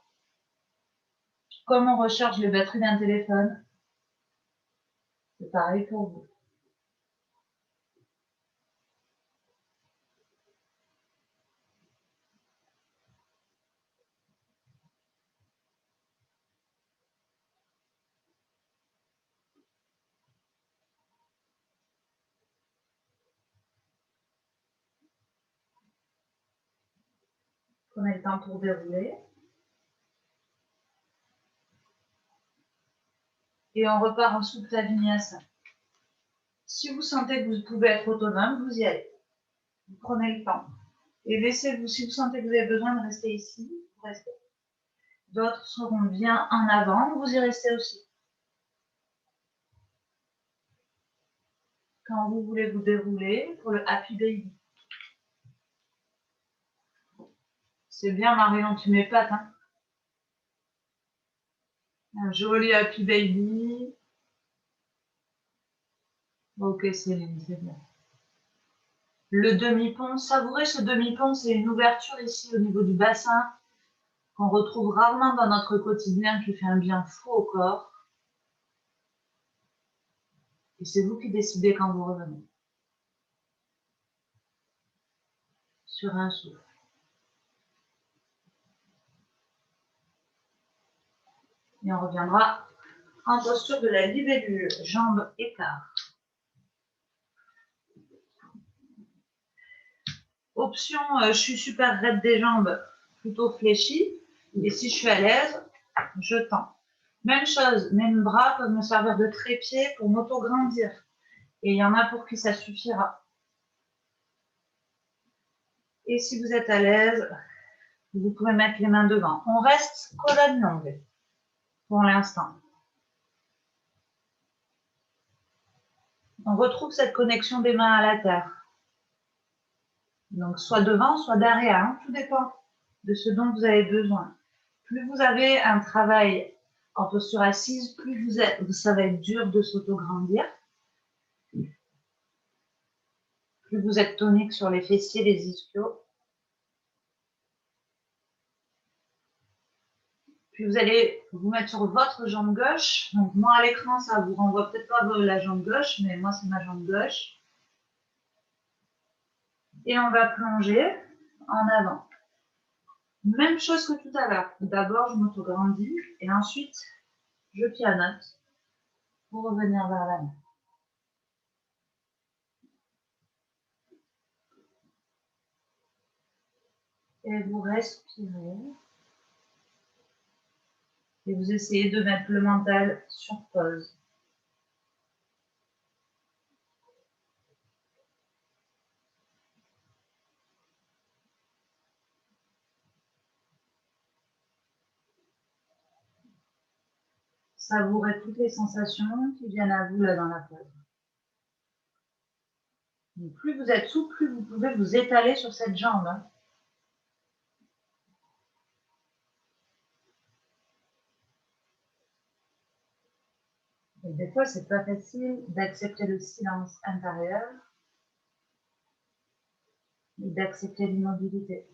Comme on recharge les batteries d'un téléphone, c'est pareil pour vous. Prenez le temps pour dérouler. Et on repart en Supta Vinyasa. Si vous sentez que vous pouvez être autonome, vous y allez. Vous prenez le temps. Et laissez-vous, si vous sentez que vous avez besoin de rester ici, vous restez. D'autres seront bien en avant, vous y restez aussi. Quand vous voulez vous dérouler pour le Happy Baby. C'est bien, Marion, tu m'épates. Hein, un joli Happy Baby. Ok, Céline, c'est bien. Le demi-pont, savourez ce demi-pont, c'est une ouverture ici au niveau du bassin qu'on retrouve rarement dans notre quotidien qui fait un bien fou au corps. Et c'est vous qui décidez quand vous revenez. Sur un souffle. Et on reviendra en posture de la libellule, jambes écart. Option, je suis super raide des jambes, plutôt fléchie. Et si je suis à l'aise, je tends. Même chose, mes bras peuvent me servir de trépied pour m'auto-grandir. Et il y en a pour qui ça suffira. Et si vous êtes à l'aise, vous pouvez mettre les mains devant. On reste colonne longue pour l'instant. On retrouve cette connexion des mains à la terre. Donc, soit devant, soit derrière. Hein, tout dépend de ce dont vous avez besoin. Plus vous avez un travail En posture assise, plus ça va être dur de s'auto-grandir. Plus vous êtes tonique sur les fessiers, les ischios. Puis vous allez vous mettre sur votre jambe gauche. Donc moi à l'écran, ça vous renvoie peut-être pas la jambe gauche, mais moi c'est ma jambe gauche. Et on va plonger en avant. Même chose que tout à l'heure. D'abord, je m'auto-grandis et ensuite, je pianote pour revenir vers la main. Et vous respirez. Et vous essayez de mettre le mental sur pause. Savourez toutes les sensations qui viennent à vous là dans la pause. Donc, plus vous êtes souple, plus vous pouvez vous étaler sur cette jambe. Et des fois, c'est pas facile d'accepter le silence intérieur et d'accepter l'immobilité.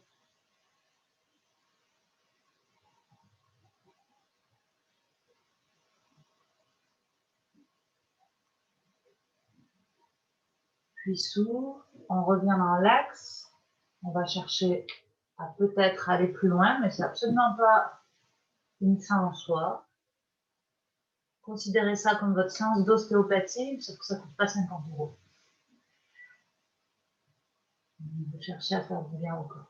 Puis s'ouvre, on revient dans l'axe, on va chercher à peut-être aller plus loin, mais c'est absolument pas une fin en soi. Considérez ça comme votre séance d'ostéopathie, sauf que ça ne coûte pas 50 €. Vous cherchez à faire du bien au corps.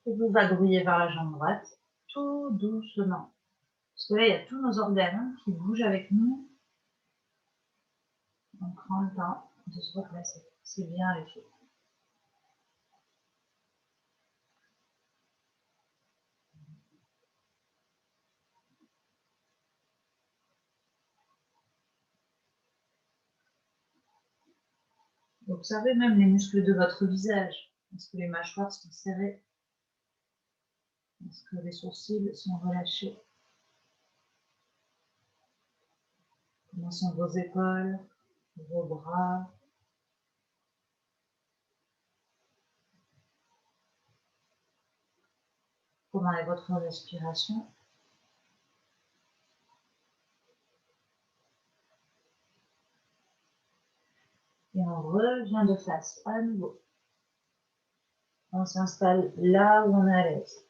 Et vous vadrouillez vers la jambe droite, tout doucement. Parce que là, il y a tous nos organes qui bougent avec nous. On prend le temps de se replacer. C'est bien les filles. Observez même les muscles de votre visage. Est-ce que les mâchoires sont serrées? Est-ce que les sourcils sont relâchés? Comment sont vos épaules, vos bras? Comment est votre respiration? Et on revient de face à nouveau. On s'installe là où on est à l'aise.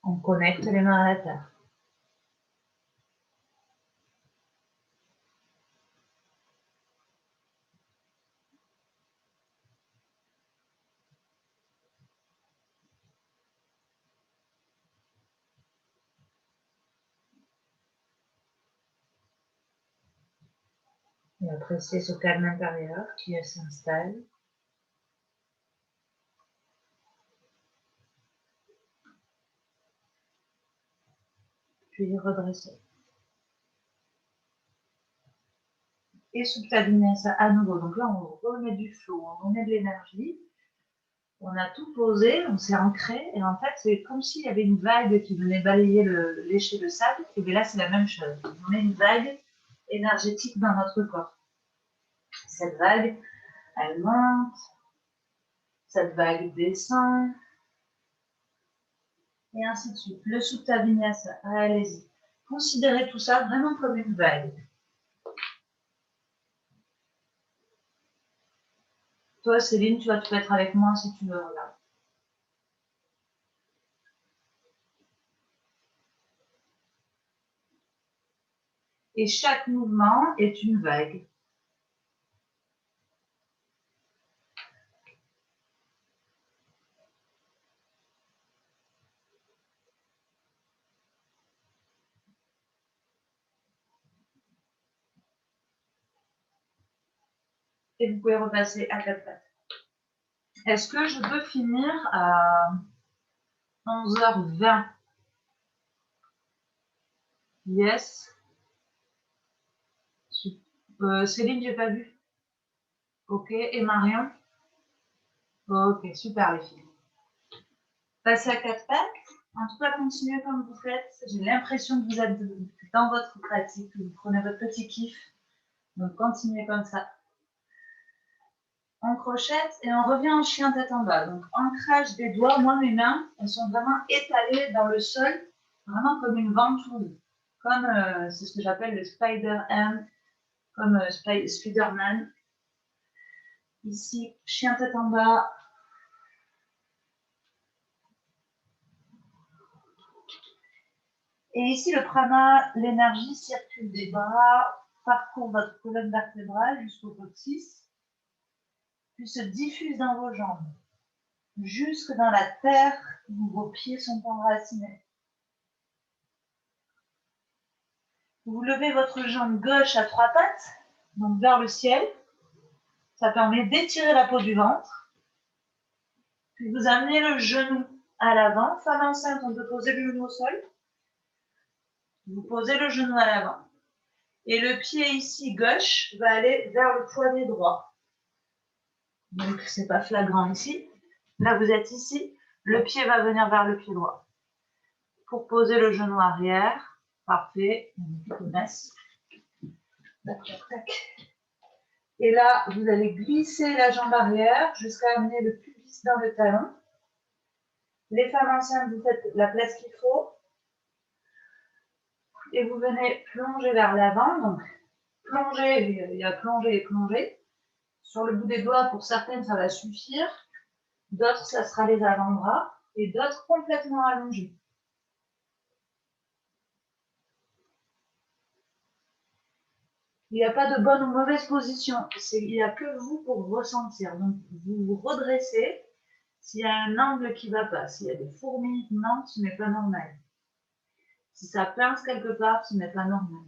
On connecte les mains à la terre. Et appréciez ce calme intérieur qui s'installe. Puis redresser. Et subtabiner ça à nouveau. Donc là, on remet du flow, on remet de l'énergie. On a tout posé, on s'est ancré. Et en fait, c'est comme s'il y avait une vague qui venait balayer lécher le sable. Et bien là, c'est la même chose. On met une vague énergétique dans notre corps. Cette vague, elle monte. Cette vague descend. Et ainsi de suite. Le Supta Vinyasa, allez-y. Considérez tout ça vraiment comme une vague. Toi, Céline, tu peux être avec moi si tu veux, regarde. Et chaque mouvement est une vague. et vous pouvez repasser à 4 pattes. Est-ce que je peux finir à 11h20? Yes. Céline, j'ai pas vu. Ok, et Marion? Ok, super les filles. Passez à 4 pattes. En tout cas, continuez comme vous faites. J'ai l'impression que vous êtes dans votre pratique, que vous prenez votre petit kiff. Donc, continuez comme ça. On crochette et on revient en chien tête en bas. Donc, ancrage des doigts. Moi, mes mains, elles sont vraiment étalées dans le sol, vraiment comme une ventouse. Comme, c'est ce que j'appelle le Spider-Man, comme Spider-Man. Ici, chien tête en bas. Et ici, le prana, l'énergie circule des bras, parcourt votre colonne vertébrale jusqu'au coccyx, puis se diffuse dans vos jambes, jusque dans la terre où vos pieds sont enracinés. Vous levez votre jambe gauche à 3 pattes, donc vers le ciel. Ça permet d'étirer la peau du ventre. Puis vous amenez le genou à l'avant. Femme enceinte, on peut poser le genou au sol. Vous posez le genou à l'avant. Et le pied ici gauche va aller vers le poignet droit. Donc, ce n'est pas flagrant ici. Là, vous êtes ici. Le pied va venir vers le pied droit. Pour poser le genou arrière. Parfait. On masse. Tac, tac, tac. Et là, vous allez glisser la jambe arrière jusqu'à amener le pubis dans le talon. Les femmes enceintes, vous faites la place qu'il faut. Et vous venez plonger vers l'avant. Donc, plonger, il y a plonger et plonger. Sur le bout des doigts, pour certaines, ça va suffire. D'autres, ça sera les avant-bras. Et d'autres, complètement allongés. Il n'y a pas de bonne ou mauvaise position. Il n'y a que vous pour ressentir. Donc, vous vous redressez. S'il y a un angle qui ne va pas, s'il y a des fourmillements, ce n'est pas normal. Si ça pince quelque part, ce n'est pas normal.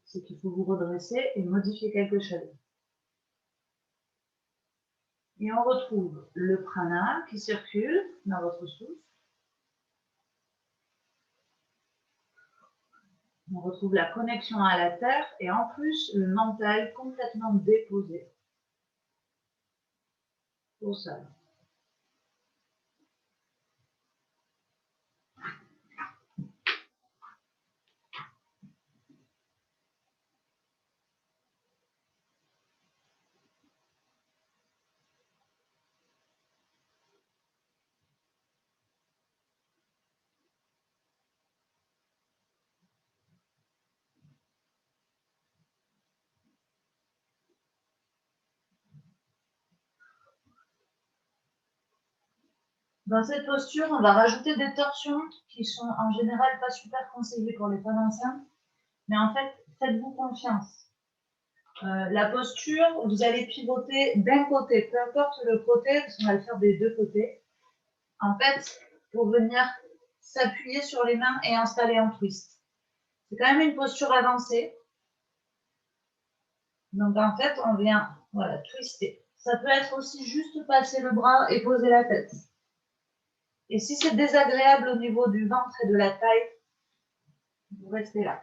C'est qu'il faut vous redresser et modifier quelque chose. Et on retrouve le prana qui circule dans votre souffle. On retrouve la connexion à la terre et en plus le mental complètement déposé au sol. Dans cette posture, on va rajouter des torsions qui sont en général pas super conseillées pour les femmes enceintes, mais en fait, faites-vous confiance. La posture, vous allez pivoter d'un côté, peu importe le côté, parce qu'on va le faire des deux côtés. En fait, pour venir s'appuyer sur les mains et installer un twist. C'est quand même une posture avancée. Donc en fait, on vient twister. Ça peut être aussi juste passer le bras et poser la tête. Et si c'est désagréable au niveau du ventre et de la taille, vous restez là.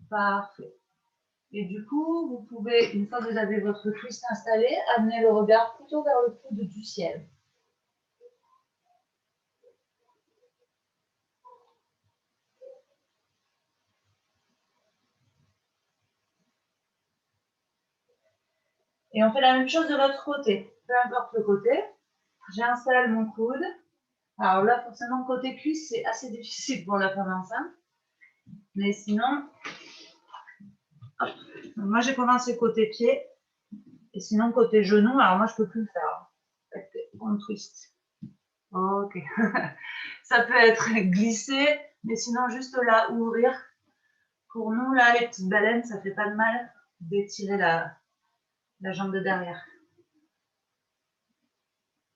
Parfait. Et du coup, vous pouvez, une fois que vous avez votre twist installé, amener le regard plutôt vers le coude du ciel. Et on fait la même chose de l'autre côté. Peu importe le côté, j'installe mon coude. Alors là, forcément, côté cuisse, c'est assez difficile pour la femme enceinte. Mais sinon, hop. Moi, j'ai commencé côté pied. Et sinon, côté genou, alors moi, je ne peux plus le faire. On twist. Ok. Ça peut être glissé, mais sinon, juste là, ouvrir. Pour nous, là, les petites baleines, ça ne fait pas de mal d'étirer la jambe de derrière.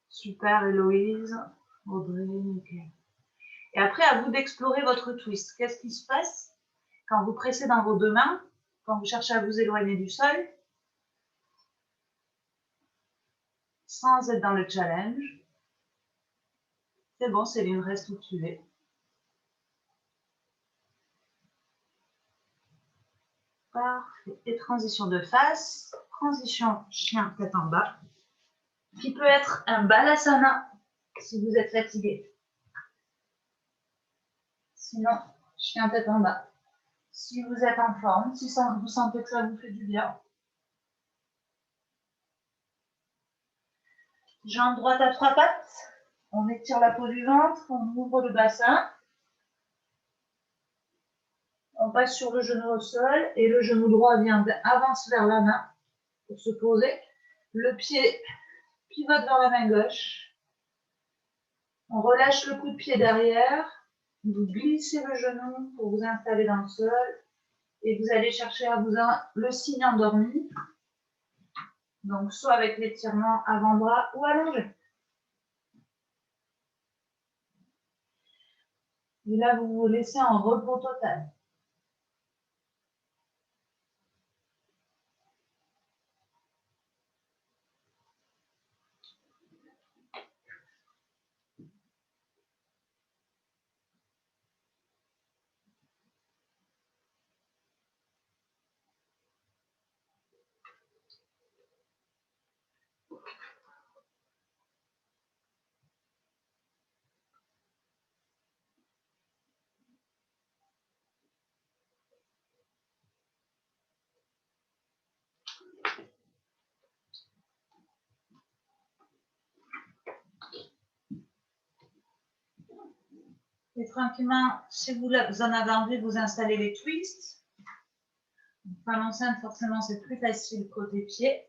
Super, Héloïse. Audrey, ok. Et après, à vous d'explorer votre twist. Qu'est-ce qui se passe quand vous pressez dans vos deux mains? quand vous cherchez à vous éloigner du sol, sans être dans le challenge. C'est bon, Céline, reste où tu es. Parfait. Et transition de face, transition chien tête en bas, qui peut être un balasana si vous êtes fatigué. Sinon, chien tête en bas. Si vous êtes en forme, si vous sentez que ça vous fait du bien. Jambes droites à 3 pattes. On étire la peau du ventre, on ouvre le bassin. On passe sur le genou au sol et le genou droit avance vers la main pour se poser. Le pied pivote vers la main gauche. On relâche le coup de pied derrière. Vous glissez le genou pour vous installer dans le sol et vous allez chercher à le signe endormi. Donc, soit avec l'étirement avant-bras ou allongé. Et là, vous vous laissez en repos total. Et tranquillement, si vous en avez envie, vous installez les twists. Pas l'enceinte, forcément, c'est plus facile côté pied.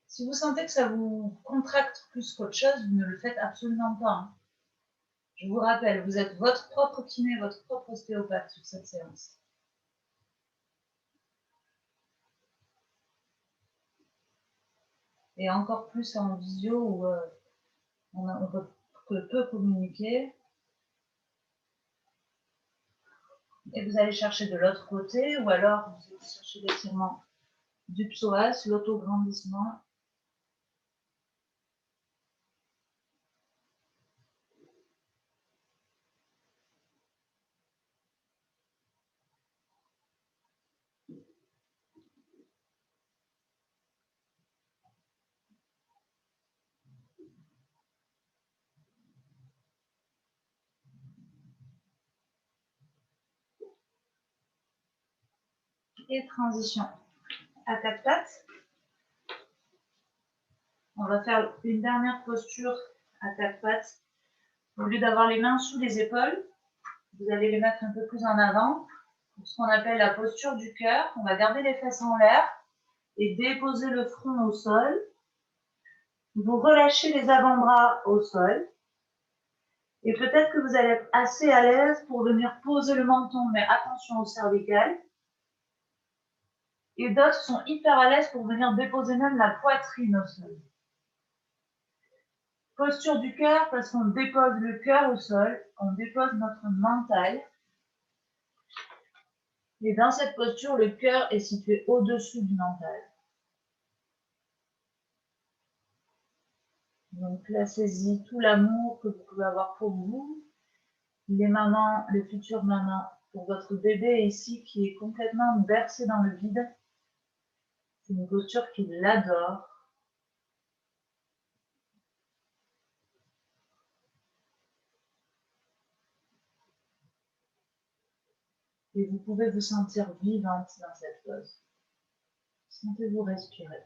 Si vous sentez que ça vous contracte plus qu'autre chose, vous ne le faites absolument pas. Je vous rappelle, vous êtes votre propre kiné, votre propre ostéopathe sur cette séance. Et encore plus en visio où on peut communiquer. Et vous allez chercher de l'autre côté, ou alors vous allez chercher l'étirement du psoas, l'autograndissement. Et transition à 4 pattes. On va faire une dernière posture à 4 pattes. Au lieu d'avoir les mains sous les épaules, vous allez les mettre un peu plus en avant. Pour ce qu'on appelle la posture du cœur. On va garder les fesses en l'air et déposer le front au sol. Vous relâchez les avant-bras au sol. Et peut-être que vous allez être assez à l'aise pour venir poser le menton, mais attention au cervical. Et d'autres sont hyper à l'aise pour venir déposer même la poitrine au sol. Posture du cœur, parce qu'on dépose le cœur au sol, on dépose notre mental. Et dans cette posture, le cœur est situé au-dessus du mental. Donc là, saisis tout l'amour que vous pouvez avoir pour vous, les mamans, les futures mamans, pour votre bébé ici qui est complètement bercé dans le vide. C'est une posture qui l'adore. Et vous pouvez vous sentir vivante dans cette pose. Sentez-vous respirer.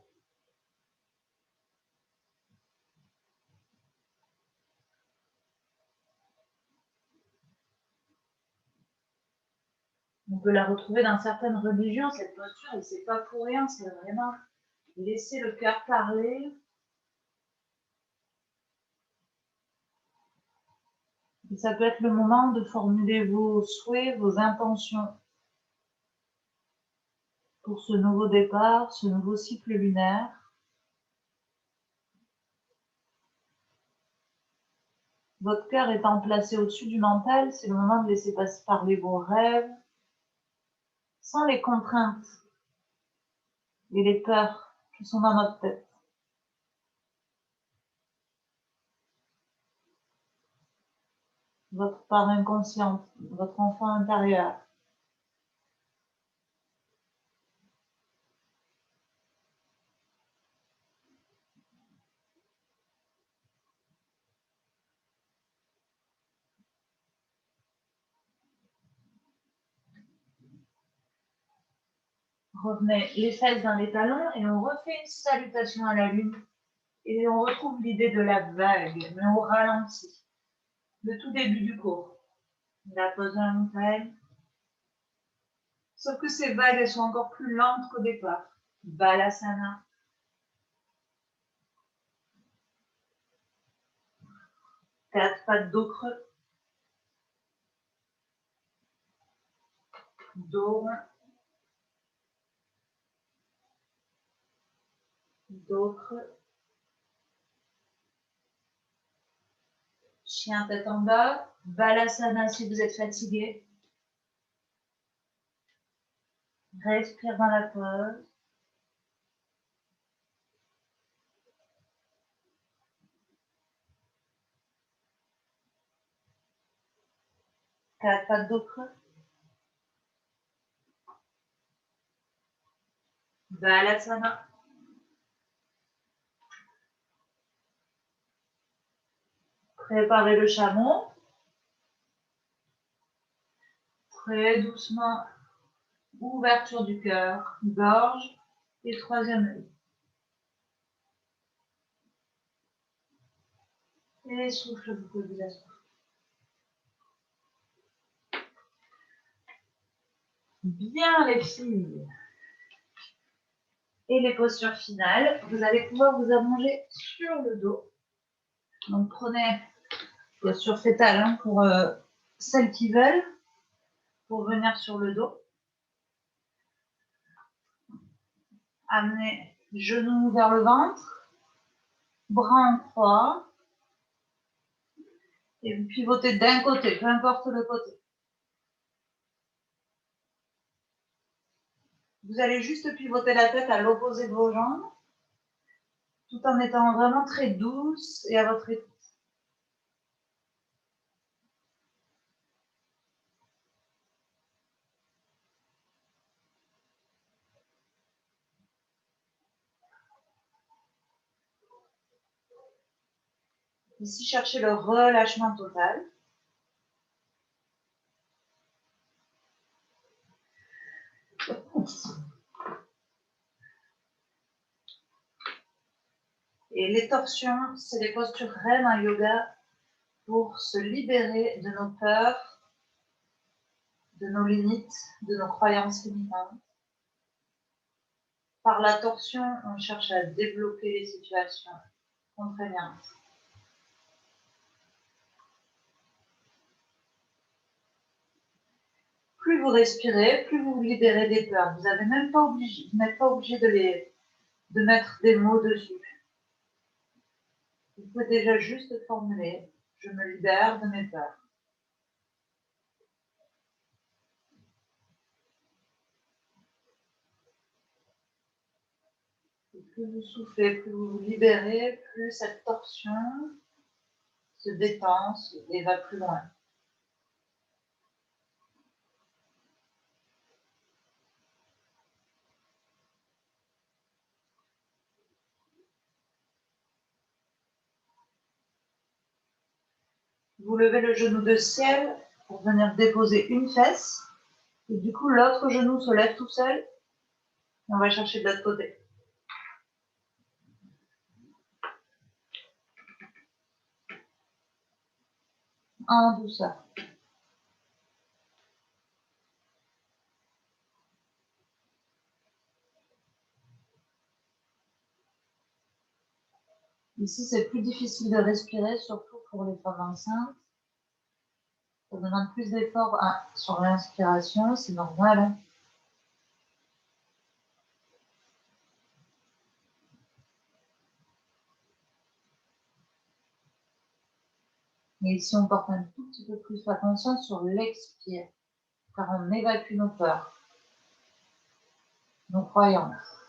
On peut la retrouver dans certaines religions, cette posture, et c'est pas pour rien, c'est vraiment laisser le cœur parler. Et ça peut être le moment de formuler vos souhaits, vos intentions pour ce nouveau départ, ce nouveau cycle lunaire. Votre cœur étant placé au-dessus du mental, c'est le moment de laisser parler vos rêves, sans les contraintes et les peurs qui sont dans notre tête. Votre part inconsciente, votre enfant intérieur. Revenez les fesses dans les talons et on refait une salutation à la lune. Et on retrouve l'idée de la vague, mais au ralenti. Le tout début du cours. La pose en montagne. Sauf que ces vagues, elles sont encore plus lentes qu'au départ. Balasana. Quatre pattes dos creux. Dos rond. Dos creux. Chien tête en bas. Balasana si vous êtes fatigué. Respire dans la pause. Quatre pattes dos creux. Balasana. Préparez le chameau. Très doucement. Ouverture du cœur, gorge et troisième œil. Et souffle, vous pouvez vous asseoir. Bien les filles. Et les postures finales, vous allez pouvoir vous allonger sur le dos. Donc prenez posture fétale hein, pour celles qui veulent, pour venir sur le dos. Amenez genoux vers le ventre, bras en croix. Et vous pivotez d'un côté, peu importe le côté. Vous allez juste pivoter la tête à l'opposé de vos jambes, tout en étant vraiment très douce et à votre écoute. Ici, cherchez le relâchement total. Et les torsions, c'est les postures reines en yoga pour se libérer de nos peurs, de nos limites, de nos croyances limitantes. Par la torsion, on cherche à débloquer les situations contraignantes. Plus vous respirez, plus vous vous libérez des peurs. Vous n'êtes pas obligé de mettre des mots dessus. Vous pouvez déjà juste formuler « Je me libère de mes peurs ». Plus vous soufflez, plus vous vous libérez, plus cette torsion se détend et va plus loin. Vous levez le genou de ciel pour venir déposer une fesse. Et du coup, l'autre genou se lève tout seul. Et on va chercher de l'autre côté. En douceur. Ici, c'est plus difficile de respirer, surtout pour les femmes enceintes. Ça demande plus d'efforts sur l'inspiration, c'est normal.
Et ici, on porte un tout petit peu plus l'attention sur l'expire, car on évacue nos peurs, nos croyances.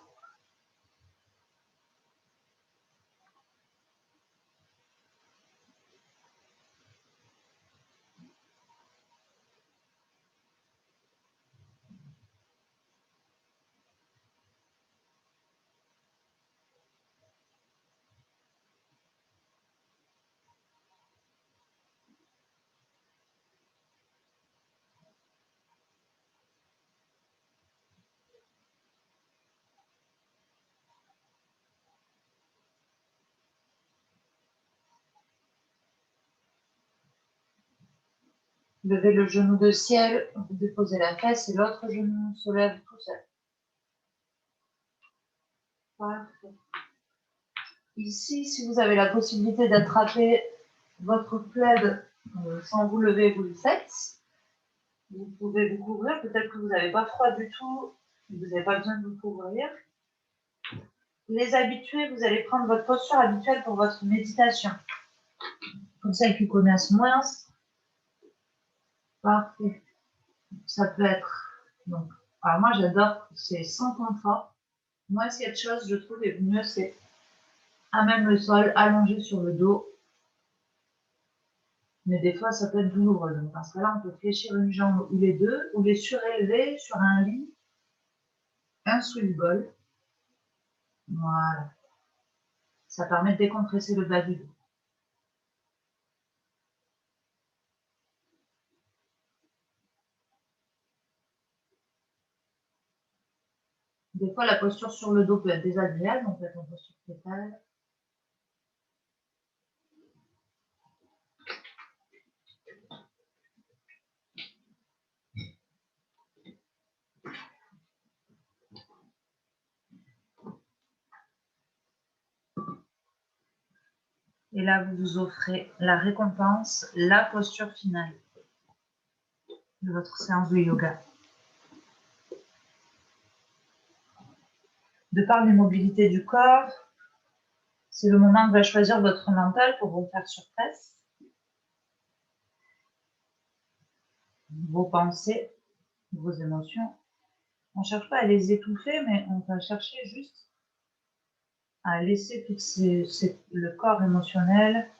Levez le genou de ciel, vous déposez la fesse et l'autre genou se lève tout seul. Parfait. Ici, si vous avez la possibilité d'attraper votre plaid sans vous lever, vous le faites. Vous pouvez vous couvrir. Peut-être que vous n'avez pas froid du tout, vous n'avez pas besoin de vous couvrir. Les habitués, vous allez prendre votre posture habituelle pour votre méditation. Comme celles qui connaissent moins. Parfait. Ça peut être. Donc, alors moi, j'adore, c'est sans confort. Moins il y a de choses, je trouve, et mieux c'est à même le sol, allongé sur le dos. Mais des fois, ça peut être douloureux. Donc, dans ce cas-là, on peut fléchir une jambe ou les deux, ou les surélever sur un lit, un sweet ball. Voilà. Ça permet de décompresser le bas du dos. Des fois, la posture sur le dos peut être désagréable, on peut être en posture fétale. Et là, vous vous offrez la récompense, la posture finale de votre séance de yoga. De par les mobilités du corps, c'est le moment que va choisir votre mental pour vous faire surface. Vos pensées, vos émotions. On ne cherche pas à les étouffer, mais on va chercher juste à laisser le corps émotionnel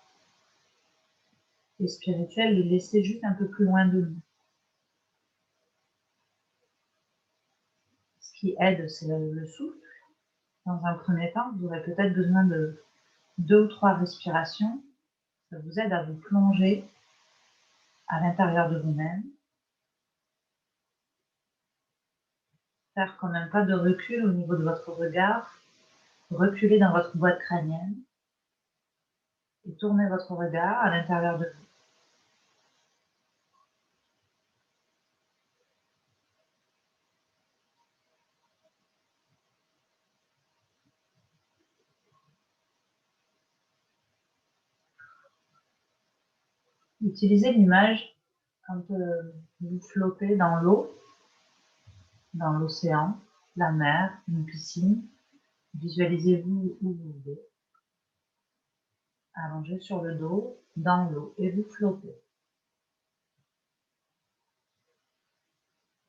et spirituel, les laisser juste un peu plus loin de nous. Ce qui aide, c'est le souffle. Dans un premier temps, vous aurez peut-être besoin de 2 ou 3 respirations. Ça vous aide à vous plonger à l'intérieur de vous-même. Faire quand même pas de recul au niveau de votre regard. Reculer dans votre boîte crânienne. Et tourner votre regard à l'intérieur de vous. Utilisez l'image quand vous flottez dans l'eau, dans l'océan, la mer, une piscine. Visualisez-vous où vous voulez, allongé sur le dos, dans l'eau, et vous flottez.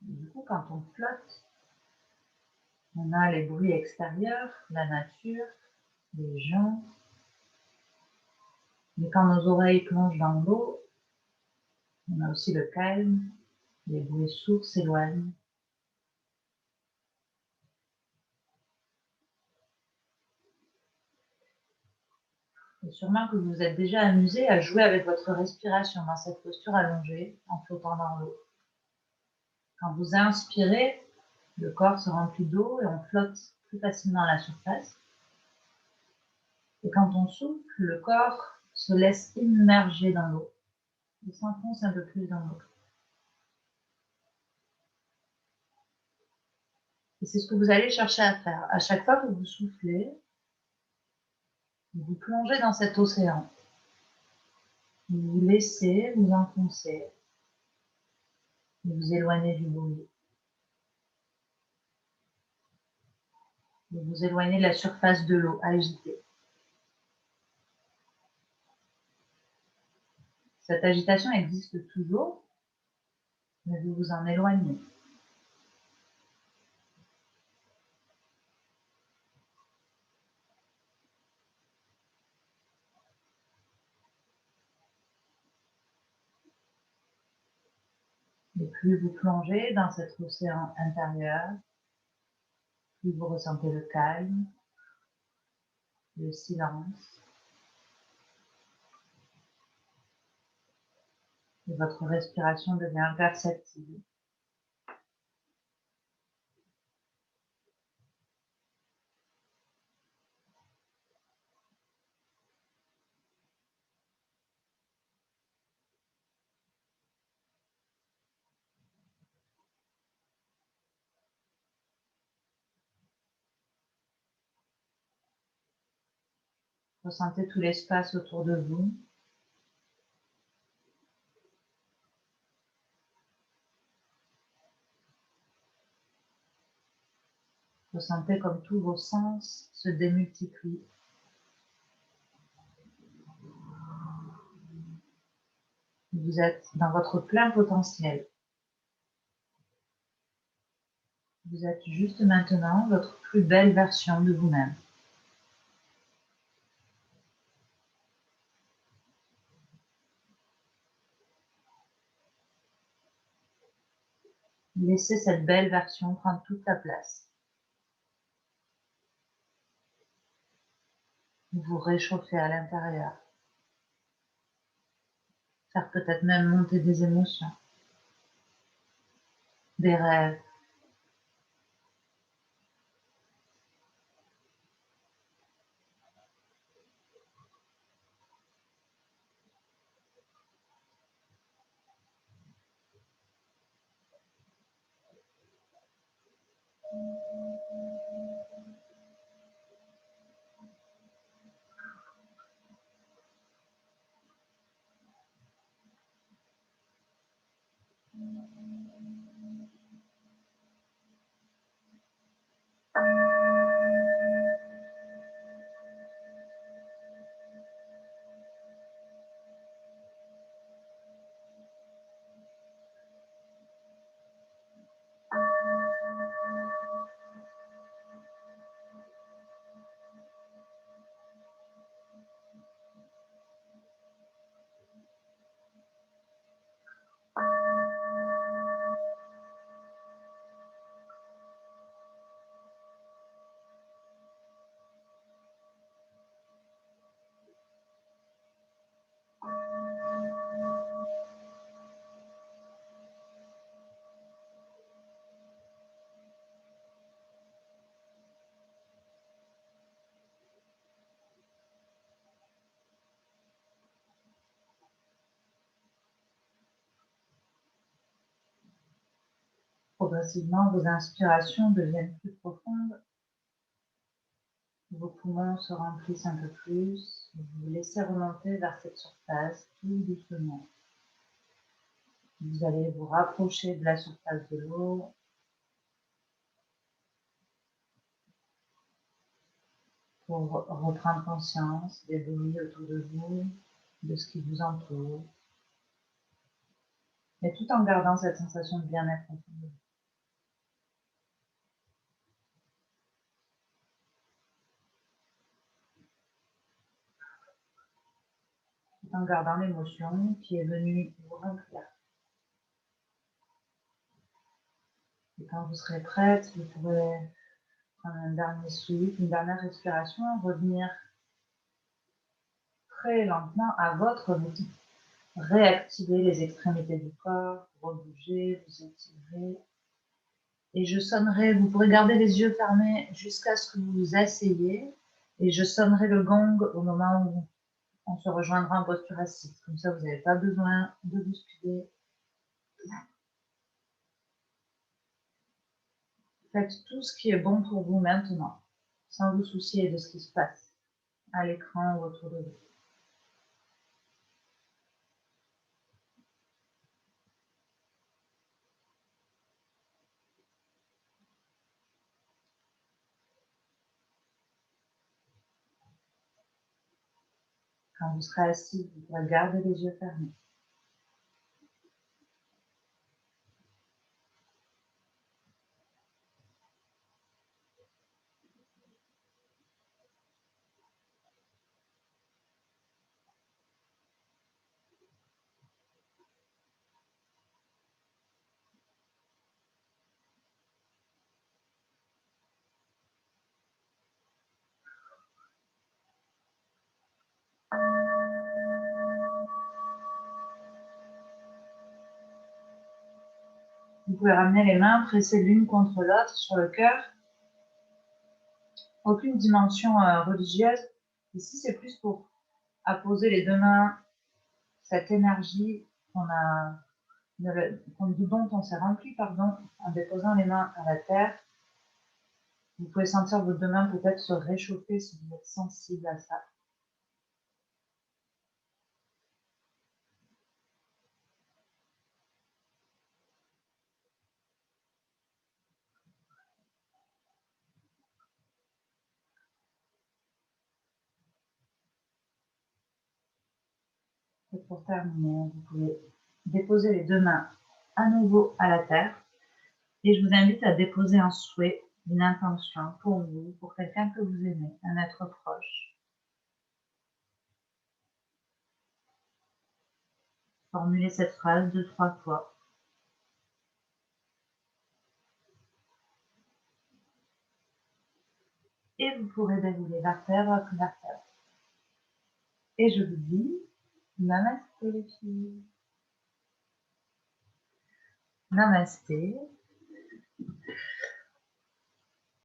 Du coup, quand on flotte, on a les bruits extérieurs, la nature, les gens. Mais quand nos oreilles plongent dans l'eau, on a aussi le calme, les bruits sourds s'éloignent. Et sûrement que vous vous êtes déjà amusé à jouer avec votre respiration dans cette posture allongée en flottant dans l'eau. Quand vous inspirez, le corps se remplit d'eau et on flotte plus facilement à la surface. Et quand on souffle, le corps se laisse immerger dans l'eau. Il s'enfonce un peu plus dans l'eau. Et c'est ce que vous allez chercher à faire. À chaque fois que vous soufflez, vous plongez dans cet océan. Vous vous laissez vous enfoncer. Vous vous éloignez du bruit. Vous vous éloignez de la surface de l'eau agitée.
Cette agitation existe toujours, mais vous vous en éloignez. Et plus vous plongez dans cet océan intérieur, plus vous ressentez le calme, le silence, et votre respiration devient perceptible. Ressentez tout l'espace autour de vous. Ressentez comme tous vos sens se démultiplient. Vous êtes dans votre plein potentiel. Vous êtes juste maintenant votre plus belle version de vous-même. Laissez cette belle version prendre toute la place. Vous réchauffez à l'intérieur. Faire peut-être même monter des émotions, des rêves. Progressivement, vos inspirations deviennent plus profondes. Vos poumons se remplissent un peu plus. Vous vous laissez remonter vers cette surface tout doucement. Vous allez vous rapprocher de la surface de l'eau. Pour reprendre conscience des bruits autour de vous, de ce qui vous entoure, mais tout en gardant cette sensation de bien-être en vous. Tout en gardant l'émotion qui est venue vous remplir. Et quand vous serez prête, vous pourrez prendre un dernier souffle, une dernière respiration, revenir très lentement à votre rythme. Réactiver les extrémités du corps, rebouger, vous étirer. Et je sonnerai, vous pourrez garder les yeux fermés jusqu'à ce que vous vous asseyez. Et je sonnerai le gong au moment où on se rejoindra en posture assise. Comme ça, vous n'avez pas besoin de bousculer. Faites tout ce qui est bon pour vous maintenant, sans vous soucier de ce qui se passe à l'écran ou autour de vous. Quand vous serez assis, vous pourrez garder les yeux fermés. Vous pouvez ramener les mains pressées l'une contre l'autre sur le cœur. Aucune dimension religieuse. Ici, c'est plus pour apposer les deux mains, cette énergie dont on s'est rempli, en déposant les mains à la terre. Vous pouvez sentir vos deux mains peut-être se réchauffer si vous êtes sensible à ça. Et pour terminer, vous pouvez déposer les deux mains à nouveau à la terre. Et je vous invite à déposer un souhait, une intention pour vous, pour quelqu'un que vous aimez, un être proche. Formulez cette phrase 2-3 fois. Et vous pourrez dérouler vertèbre après vertèbre. Et je vous dis, namasté les filles. Namasté.